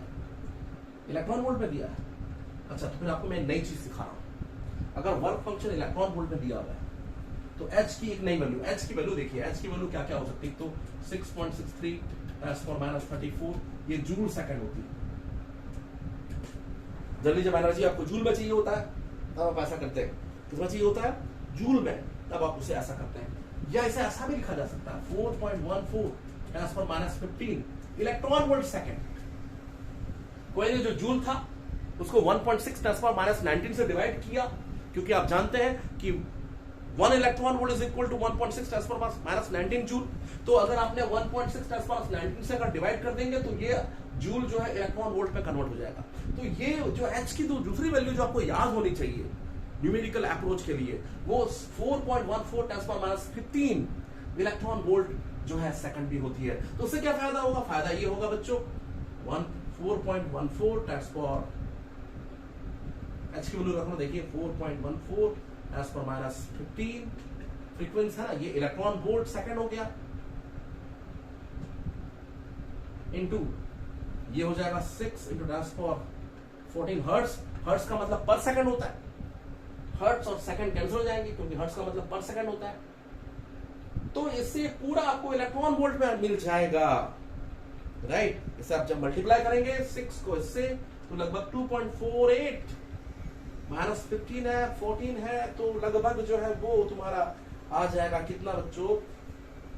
इलेक्ट्रॉन वोल्ट में दिया है। अच्छा, तो फिर आपको मैं नई चीज सिखा रहा हूं। अगर वर्क फंक्शन इलेक्ट्रॉन वोल्ट में दिया हुआ है तो h की एक नई वैल्यू, h की वैल्यू देखिए, h की वैल्यू क्या क्या हो सकती है? तो 6.63 10⁻34 ये जूल सेकंड होती है। जनरली जब एनर्जी आपको जूल में चाहिए होता है तब आप ऐसा करते हैं, किसमें चाहिए होता है? जूल में, तब आप उसे ऐसा करते हैं। या इसे ऐसा भी लिखा जा सकता है 4.14 10⁻15 इलेक्ट्रॉन वोल्ट सेकंड। कोई जो जूल था उसको 1.6 10⁻19 से डिवाइड किया, क्योंकि आप जानते हैं कि 1 electron volt is equal to 1.6 10⁻19 joule. तो अगर आपने 1.6 10⁻19 से अगर डिवाइड कर देंगे तो ये जूल जो है इलेक्ट्रॉन वोल्ट में कन्वर्ट हो जाएगा। तो ये जो h की दूसरी वैल्यू जो आपको याद होनी चाहिए न्यूमेरिकल अप्रोच के लिए, वो 4.14 10⁻15 इलेक्ट्रॉन वोल्ट जो है सेकंड भी होती है। तो उससे क्या फायदा होगा? फायदा ये होगा बच्चों 4.14 h की वैल्यू रखना, देखिए 4.14 10⁻15 फ्रीक्वेंसी है ना, ये इलेक्ट्रॉन वोल्ट सेकंड हो गया, इनटू ये हो जाएगा 6 × 10⁻14 हर्ट्ज। हर्ट्ज का मतलब पर सेकंड होता है, हर्ट्ज और सेकंड कैंसिल हो जाएंगे क्योंकि हर्ट्ज का मतलब पर सेकंड होता है। तो इससे पूरा आपको इलेक्ट्रॉन वोल्ट में मिल जाएगा, राइट। इसे आप जब मल्टीप्लाई करेंगे 6 को इससे तो लगभग 2.48 -15 है, 14 है, तो लगभग जो है वो तुम्हारा आ जाएगा कितना बच्चों?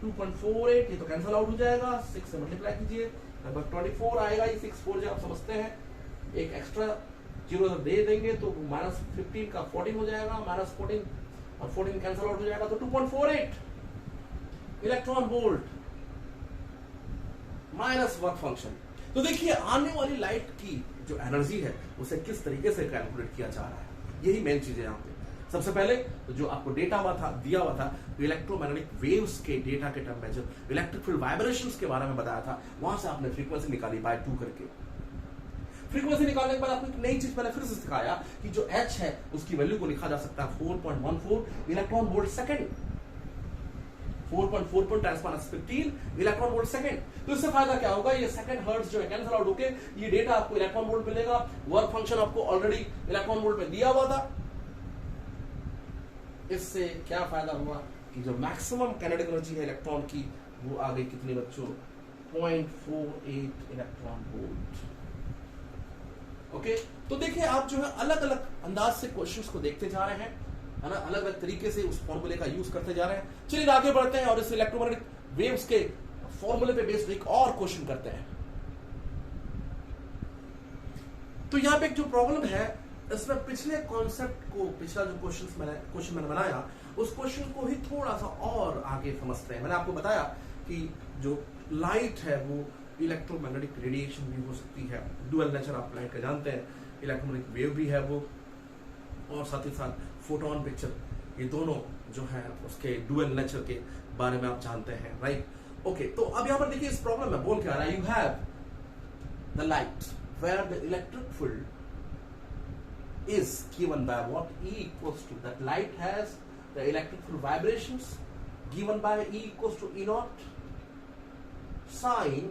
2.48, ये तो कैंसिल आउट हो जाएगा, 6 से मल्टीप्लाई कीजिए, लगभग 24 आएगा, ये 6 4 जो आप समझते हैं, एक एक्स्ट्रा जीरो दे देंगे तो -15 का 14 हो जाएगा, -14 और 14 कैंसिल आउट हो जाएगा, तो 2.48 electron volt minus work function. तो देखिए आने वाली लाइट की जो एनर्जी है उसे किस तरीके से कैलकुलेट किया जा रहा है, यही मेन चीज है यहाँ पे। सबसे पहले तो जो आपको डेटा दिया हुआ था इलेक्ट्रोमैग्नेटिक वेव्स के डेटा के टर्म में, जो इलेक्ट्रिक फील्ड वाइब्रेशंस के बारे में बताया था, वहां से आपने फ्रीक्वेंसी निकाली बाय 2 करके। फ्रीक्वेंसी निकालने के बाद आपको एक नई चीज मैंने फिर से सिखाया कि जो h है उसकी वैल्यू को लिखा जा सकता है 4.14 electron volt second, 4.4 10⁻15 electron volt second. तो इससे फायदा क्या होगा, ये सेकंड हर्ट्ज जो है कैंसिल आउट होके ये डेटा आपको इलेक्ट्रॉन वोल्ट मिलेगा, वर्क फंक्शन आपको ऑलरेडी इलेक्ट्रॉन वोल्ट में दिया हुआ था। इससे क्या फायदा हुआ कि जो मैक्सिमम काइनेटिक एनर्जी है इलेक्ट्रॉन की वो आ गई कितने बच्चों, 0.48 इलेक्ट्रॉन वोल्ट। ओके, तो देखिए आप जो है अलग अलग अंदाज से क्वेश्चंस को देखते जा रहे हैं, है ना, अलग अलग तरीके से उस फॉर्मूले का यूज करते जा रहे हैं। चलिए आगे बढ़ते हैं और इस इलेक्ट्रोमैग्नेटिक वेव्स के फॉर्मूले पे बेस्ड एक और क्वेश्चन करते हैं। तो यहाँ पे एक जो प्रॉब्लम है, इसमें पिछले कॉन्सेप्ट को, पिछला जो क्वेश्चन मैंने बनाया उस क्वेश्चन को ही थोड़ा सा और आगे समझते हैं। मैंने आपको बताया कि जो लाइट है वो इलेक्ट्रोमैग्नेटिक रेडिएशन भी हो सकती है, डुअल नेचर आप लाइट का जानते हैं, इलेक्ट्रोमैग्नेटिक वेव भी है वो, और साथ ही साथ फोटोन पिक्चर, ये दोनों जो है उसके डुअल नेचर के बारे में आप जानते हैं, राइट। ओके, तो अब यहां पर देखिए इस प्रॉब्लम में बोल क्या रहा है, you have the light where the electric field is given by what, E equals to, that light has the electric field vibrations given by E equals to E naught sine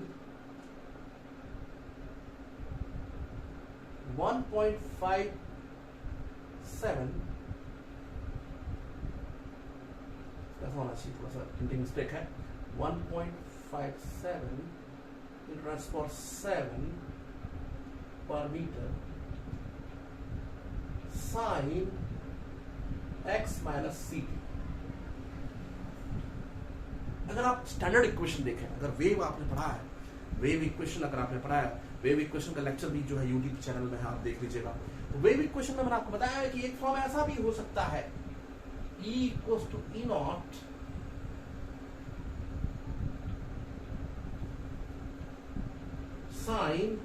1.57, ऐसा होना चाहिए, थोड़ा सा प्रिंटिंग मिस्टेक है, 1.57 × 7 per meter sine x minus c t. अगर आप standard equation देखें, अगर वेव आपने पढ़ा है, वेव इक्वेशन अगर आपने पढ़ा है, वेव इक्वेशन का लेक्चर भी जो है यूट्यूब चैनल में है, आप देख लीजिएगा। तो वेव इक्वेशन में मैंने आपको बताया है कि एक फॉर्म ऐसा भी हो सकता है, E equals to E not sine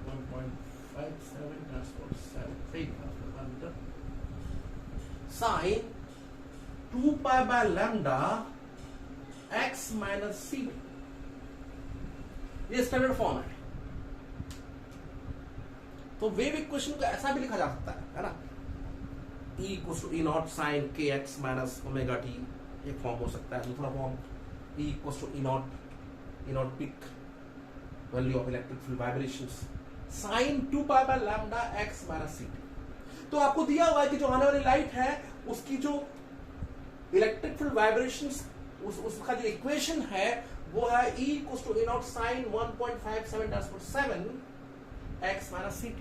1.57 2 pi by lambda x minus सी, ये स्टैंडर्ड फॉर्म है। तो वेव इक्वेशन को ऐसा भी लिखा जा सकता है ना, E equals to E not sine के एक्स माइनस ओमेगा टी, एक फॉर्म हो सकता है। दूसरा form E equals to E naught peak value of electric field vibrations sine 2 pi by lambda x minus c. तो आपको दिया हुआ है कि जो आने वाली लाइट है उसकी जो इलेक्ट्रिक फील्ड वाइब्रेशंस, उसका जो इक्वेशन है वो है E equals to E not sine 1.57 × 7 x minus सी।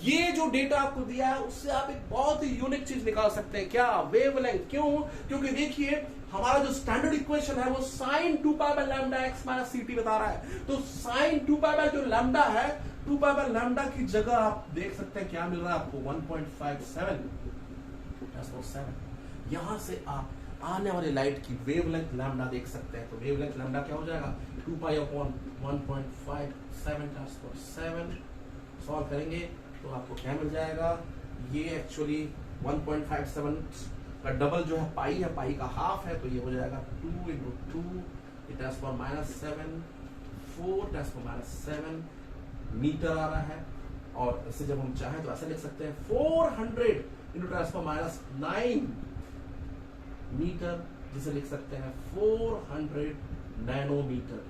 ये जो डेटा आपको दिया है उससे आप एक बहुत ही यूनिक चीज निकाल सकते हैं, क्या, वेवलेंथ। क्यों? क्योंकि देखिए हमारा जो स्टैंडर्ड इक्वेशन है वो sine 2 pi by lambda x minus c t बता रहा है। तो साइन 2 पाई बाय जो लैम्डा है, 2 पाई बाय लैम्डा की जगह आप देख सकते हैं क्या मिल रहा है आपको, 1.57 7। यहां से आप आने वाली लाइट की वेवलेंथ लैम्डा देख सकते हैं। तो वेवलेंथ लैम्डा क्या हो जाएगा, 2 पाई अपॉन 1.57 × 7। सॉल्व करेंगे तो आपको क्या मिल जाएगा, ये एक्चुअली 1.57 का डबल जो है पाई है, पाई का हाफ है, तो ये हो जाएगा 2 × 2 × 7 4 × 7 मीटर आ रहा है। और इसे जब हम चाहें तो ऐसे लिख सकते हैं 400 × 10⁻9 मीटर, जिसे लिख सकते हैं 400 नैनोमीटर।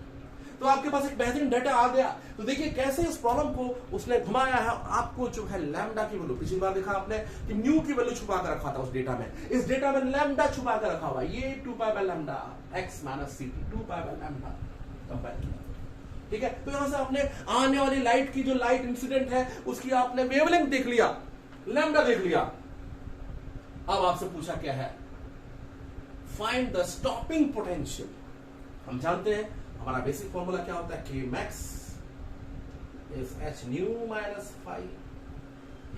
तो आपके पास एक बेहतरीन डाटा आ गया। तो देखिए कैसे इस प्रॉब्लम को उसने घुमाया है। आपको जो है लैम्डा की वैल्यू, पिछली बार देखा आपने कि न्यू की वैल्यू छुपा कर रखा था उस डेटा में, इस डेटा में लैम्डा छुपा कर रखा हुआ, ये 2 pi by lambda x minus c t, 2 pi by lambda compare किया। ठीक है, तो यहां से आपने आने वाली लाइट की जो लाइट इंसिडेंट है उसकी आपने वेवलेंथ देख लिया, लैम्डा देख लिया। अब आपसे पूछा क्या है, फाइंड द स्टॉपिंग पोटेंशियल। हम जानते हैं हमारा बेसिक फॉर्मूला क्या होता है, के max is H new minus five,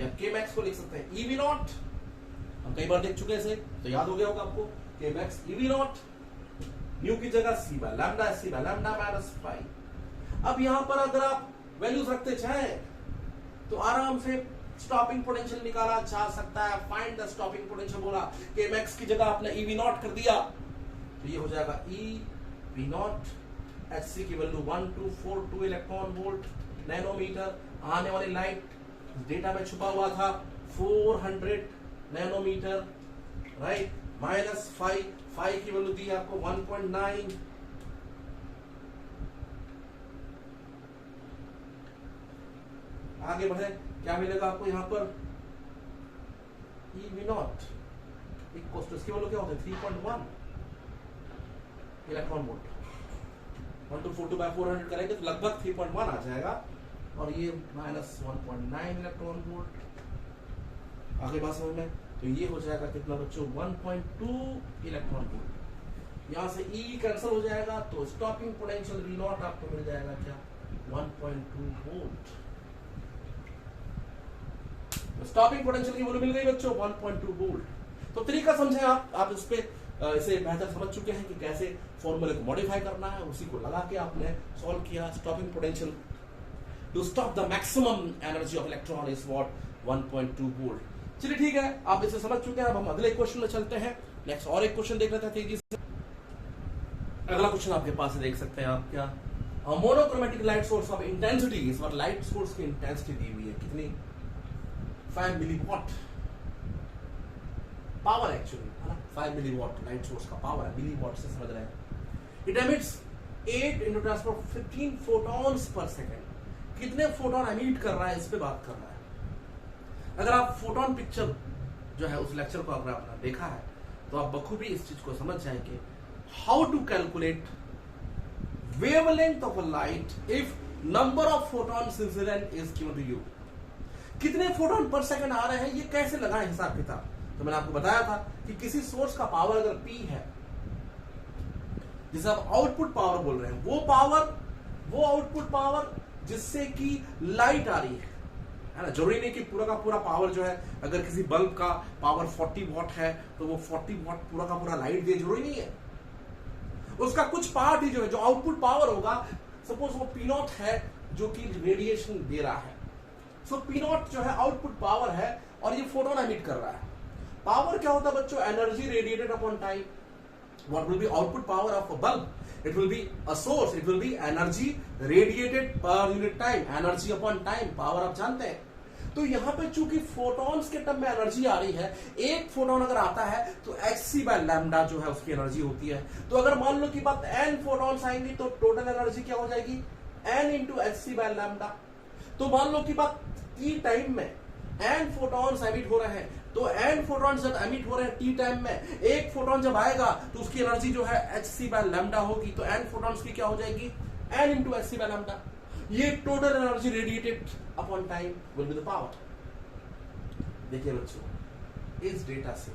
या के मैक्स को लिख सकते हैं ईवी नॉट, हम कई बार देख चुके हैं इसे तो याद हो गया होगा आपको, के मैक्स ईवी नॉट, न्यू की जगह सी बाय लैम्डा माइनस फाइव। अब यहां पर अगर आप वैल्यूज रखते चाहें तो आराम से स्टॉपिंग पोटेंशियल निकाला जा सकता है। फाइंड द स्टॉपिंग पोटेंशियल बोला, के मैक्स की जगह आपने ईवी नॉट कर दिया तो ये हो जाएगा E V naught H C की वैल्यू 1242 इलेक्ट्रॉन वोल्ट नैनोमीटर। आने वाली लाइट डेटा में छुपा हुआ था 400 नैनोमीटर, राइट, माइनस 5 की वैल्यू दी आपको 1.9। आगे बढ़े, क्या मिलेगा आपको यहां पर, E V naught equal to, इसकी वैल्यू क्या होता है 3.1 इलेक्ट्रॉन वोल्ट। 1242 बाय 400 करेंगे तो लगभग 3.1 आ जाएगा, और ये माइनस 1.9 इलेक्ट्रॉन वोल्ट। आगे बात समझ में, तो ये हो जाएगा कितना बच्चों, 1.2 इलेक्ट्रॉन वोल्ट। यहां से ई कैंसिल हो जाएगा तो स्टॉपिंग पोटेंशियल वी नॉट आपको मिल जाएगा क्या, 1.2 वोल्ट। स्टॉपिंग पोटेंशियल की वैल्यू मिल गई बच्चों 1.2 वोल्ट। तो तरीका समझे आप इस पे इसे बेहतर समझ चुके हैं कि कैसे फॉर्मूले को मॉडिफाई करना है, उसी को लगा के आपने सॉल्व किया। Stopping potential to stop the maximum energy of electron is what 1.2 volt. चलिए ठीक है, आप इसे समझ चुके हैं। अब हम अगले क्वेश्चन में चलते हैं। नेक्स्ट और एक क्वेश्चन देख लेते हैं तेजी से। अगला क्वेश्चन आपके पास देख सकते हैं आप, क्या monochromatic light source of intensity, इस बार लाइट सोर्स की इंटेंसिटी दी हुई है कितनी, 5 मिलीवॉट पावर, एक्चुअली है ना, 5 मिलीवॉट लाइट सोर्स का पावर है, मिलीवॉट से समझ रहे हैं। It emits 8 into 10 power 15 photons per second। कितने फोटोन एमिट कर रहा है, इस पे बात कर रहा है। अगर आप फोटोन पिक्चर जो है उस लेक्चर को अगर आपने देखा है तो आप बखूबी इस चीज को समझ जाएंगे, how to calculate wavelength of a light if number of photons incident is given to you. कितने फोटोन पर सेकंड आ रहे हैं, ये कैसे लगाएं हिसाब किताब। तो मैंने आपको बताया था कि किसी सोर्स का पावर अगर P है, जिसे आप आउटपुट पावर बोल रहे हैं, वो आउटपुट पावर जिससे कि लाइट आ रही है ना। जरूरी नहीं कि पूरा का पूरा पावर जो है, अगर किसी बल्ब का पावर 40 वॉट है तो वो 40 वॉट पूरा का पूरा लाइट दे, जरूरी नहीं है। उसका कुछ पार्ट ही जो है, जो आउटपुट पावर होगा, सपोज वो P नॉट है जो कि रेडिएशन दे रहा है। सो P नॉट जो है आउटपुट पावर है और ये फोटोन एमिट कर रहा है। पावर क्या होता है बच्चों, energy radiated upon time. What will be output power of a bulb? It will be a source. It will be energy radiated per unit time. Energy upon time. Power आप जानते हैं। तो यहाँ पे चूंकि फोटॉन्स के टर्म में energy आ रही है, एक फोटोन अगर आता है तो hc by लैम्डा जो है उसकी एनर्जी होती है। तो अगर मान लो कि बात n फोटॉन्स आएंगी तो टोटल एनर्जी क्या हो जाएगी, n into hc by lambda. तो मान लो कि बात t टाइम में n फोटॉन्स एमिट हो रहे हैं, तो n फोटॉन जब एमिट हो रहे हैं t टाइम में, एक फोटॉन जब आएगा तो उसकी एनर्जी जो है hc by लैम्डा होगी। तो n फोटॉन्स की क्या हो जाएगी, n into hc by lambda. ये total energy radiated upon time will be the power. देखिए बच्चों, इस डेटा से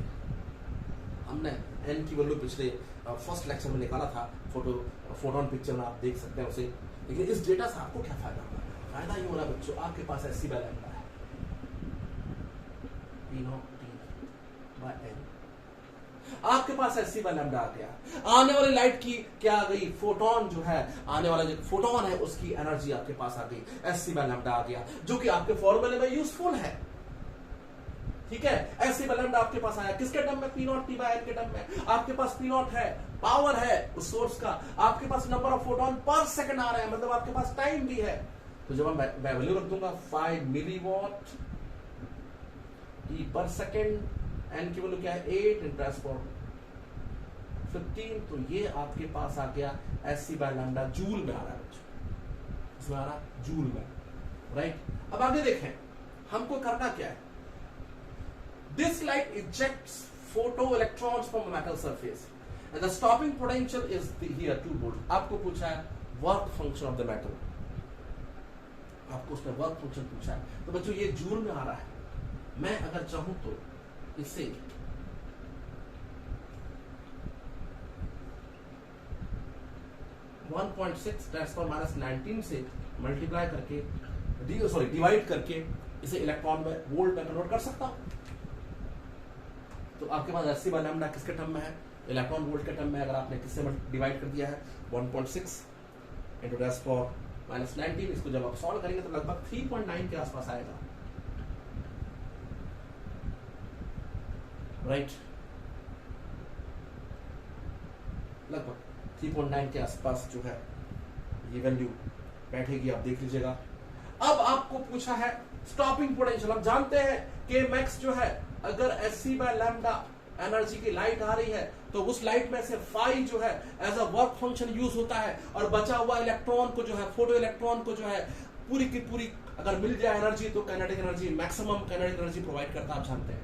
हमने n की वैल्यू पिछले फर्स्ट लेक्चर में निकाला था, फोटोन पिक्चर में आप देख सकते हैं उसे। लेकिन इस डेटा से आपको क्या फायदा होगा, फायदा ये होना बच्चों, आपके पास hc by लैम्डा है, आपके पास hc by लैम्डा आ गया। आने वाली लाइट की क्या आ गई, फोटोन जो है, आने वाला जो फोटोन है उसकी एनर्जी आपके पास आ गई, hc by लैम्डा आ गया, जो कि आपके फॉर्मूले में यूजफुल है। ठीक है, hc by लैम्डा आपके पास आया, किसके टर्म में, P not T by N के टर्म में। आपके पास P नॉट है, पावर है उस सोर्स का, आपके पास नंबर ऑफ फोटोन पर सेकंड आ रहे हैं, मतलब आपके पास टाइम भी है। तो जब मैं वैल्यू रख दूंगा 5 मिलीवॉट E पर सेकेंड, n की वैल्यू क्या है 8 into 10 power 15, तो ये आपके पास आ गया hc by लैम्डा, जूल में आ रहा है बच्चों, इसमें आ रहा जूल में, राइट। अब आगे देखें हमको करना क्या है। This light ejects photo electrons from metal surface and the stopping potential is here 2 volt. आपको पूछा है work function of the metal, आपको उसमें वर्क फंक्शन पूछा है, तो बच्चों ये जूल में आ रहा है। मैं अगर चाहूं तो इसे 1.6 10⁻⁻19 से मल्टीप्लाई करके डिवाइड करके इसे इलेक्ट्रॉन में वोल्ट में कन्वर्ट कर सकता हूं। तो आपके पास Sc/λ किसके टर्म में है? इलेक्ट्रॉन वोल्ट के टर्म में। अगर आपने किससे डिवाइड कर दिया है 1.6 × 10⁻⁻19, इसको जब आप सॉल्व करेंगे तो लगभग 3.9 के आसपास आएगा, राइट? लगभग 3.9 के आसपास जो है ये वैल्यू बैठेगी, आप देख लीजिएगा। अब आपको पूछा है स्टॉपिंग पोटेंशियल। आप जानते हैं कि मैक्स जो है, अगर Sc/λ एनर्जी की लाइट आ रही है तो उस लाइट में से फाई जो है as a work function use होता है, और बचा हुआ इलेक्ट्रॉन को जो है, फोटो इलेक्ट्रॉन को जो है पूरी की पूरी अगर मिल जाए एनर्जी तो kinetic energy, maximum kinetic energy provide करता है, आप जानते हैं।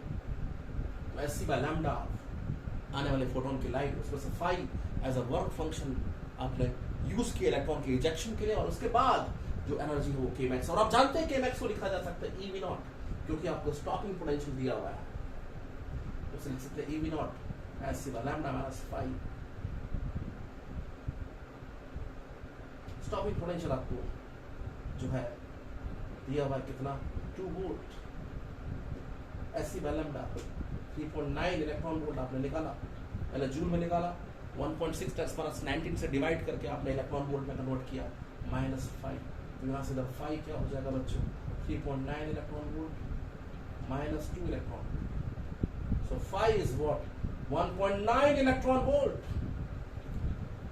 Sc/λ आने वाले फोटोन की लाइट, उसमें से phi as a work function आपने यूज किया इलेक्ट्रॉन के इजेक्शन के लिए, और उसके बाद जो एनर्जी हो वो Kmax। और आप जानते हैं Kmax को लिखा जा सकता है eV0, क्योंकि आपको स्टॉपिंग पोटेंशियल दिया हुआ है, तो लिख सकते हैं eV0 Sc/λ - phi. Stopping potential आपको जो है दिया हुआ है कितना, 2 वोल्ट। Sc/λ 3.9 इलेक्ट्रॉन वोल्ट आपने निकाला, पहले जूल में निकाला, 1.6 10⁻19 से डिवाइड करके आपने इलेक्ट्रॉन वोल्ट में कन्वर्ट किया, -5। तो यहाँ से फाई क्या हो जाएगा बच्चों, 3.9 electron volt -2 electron. So phi is what, 1.9 electron volt.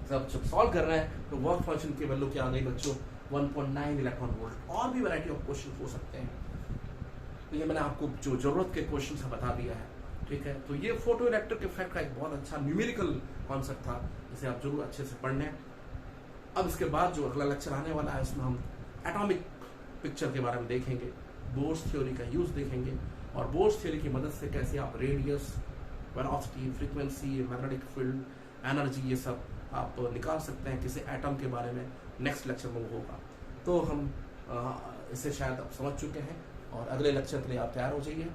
जब सॉल्व कर रहे हैं तो वर्क फंक्शन की वैल्यू क्या आ गई बच्चों, 1.9 इलेक्ट्रॉन वोल्ट। और भी वैरायटी ऑफ क्वेश्चन हो सकते हैं, तो ये मैंने आपको जो जरूरत के क्वेश्चन से बता दिया है, ठीक है। तो ये फोटो इलेक्ट्रिक इफेक्ट का एक बहुत अच्छा न्यूमेरिकल कॉन्सेप्ट था, इसे आप जरूर अच्छे से पढ़ लें। अब इसके बाद जो अगला लेक्चर आने वाला है उसमें हम एटॉमिक पिक्चर के बारे में देखेंगे, बोर्स थ्योरी का यूज देखेंगे, और बोर्स थ्योरी की मदद से कैसे आप radius, velocity, frequency, magnetic field, energy, ये सब आप निकाल सकते हैं किसी एटम के बारे में। नेक्स्ट लेक्चर में वो होगा, तो हम इसे शायद आप समझ चुके हैं, और अगले लेक्चर के लिए आप तैयार हो जाइए।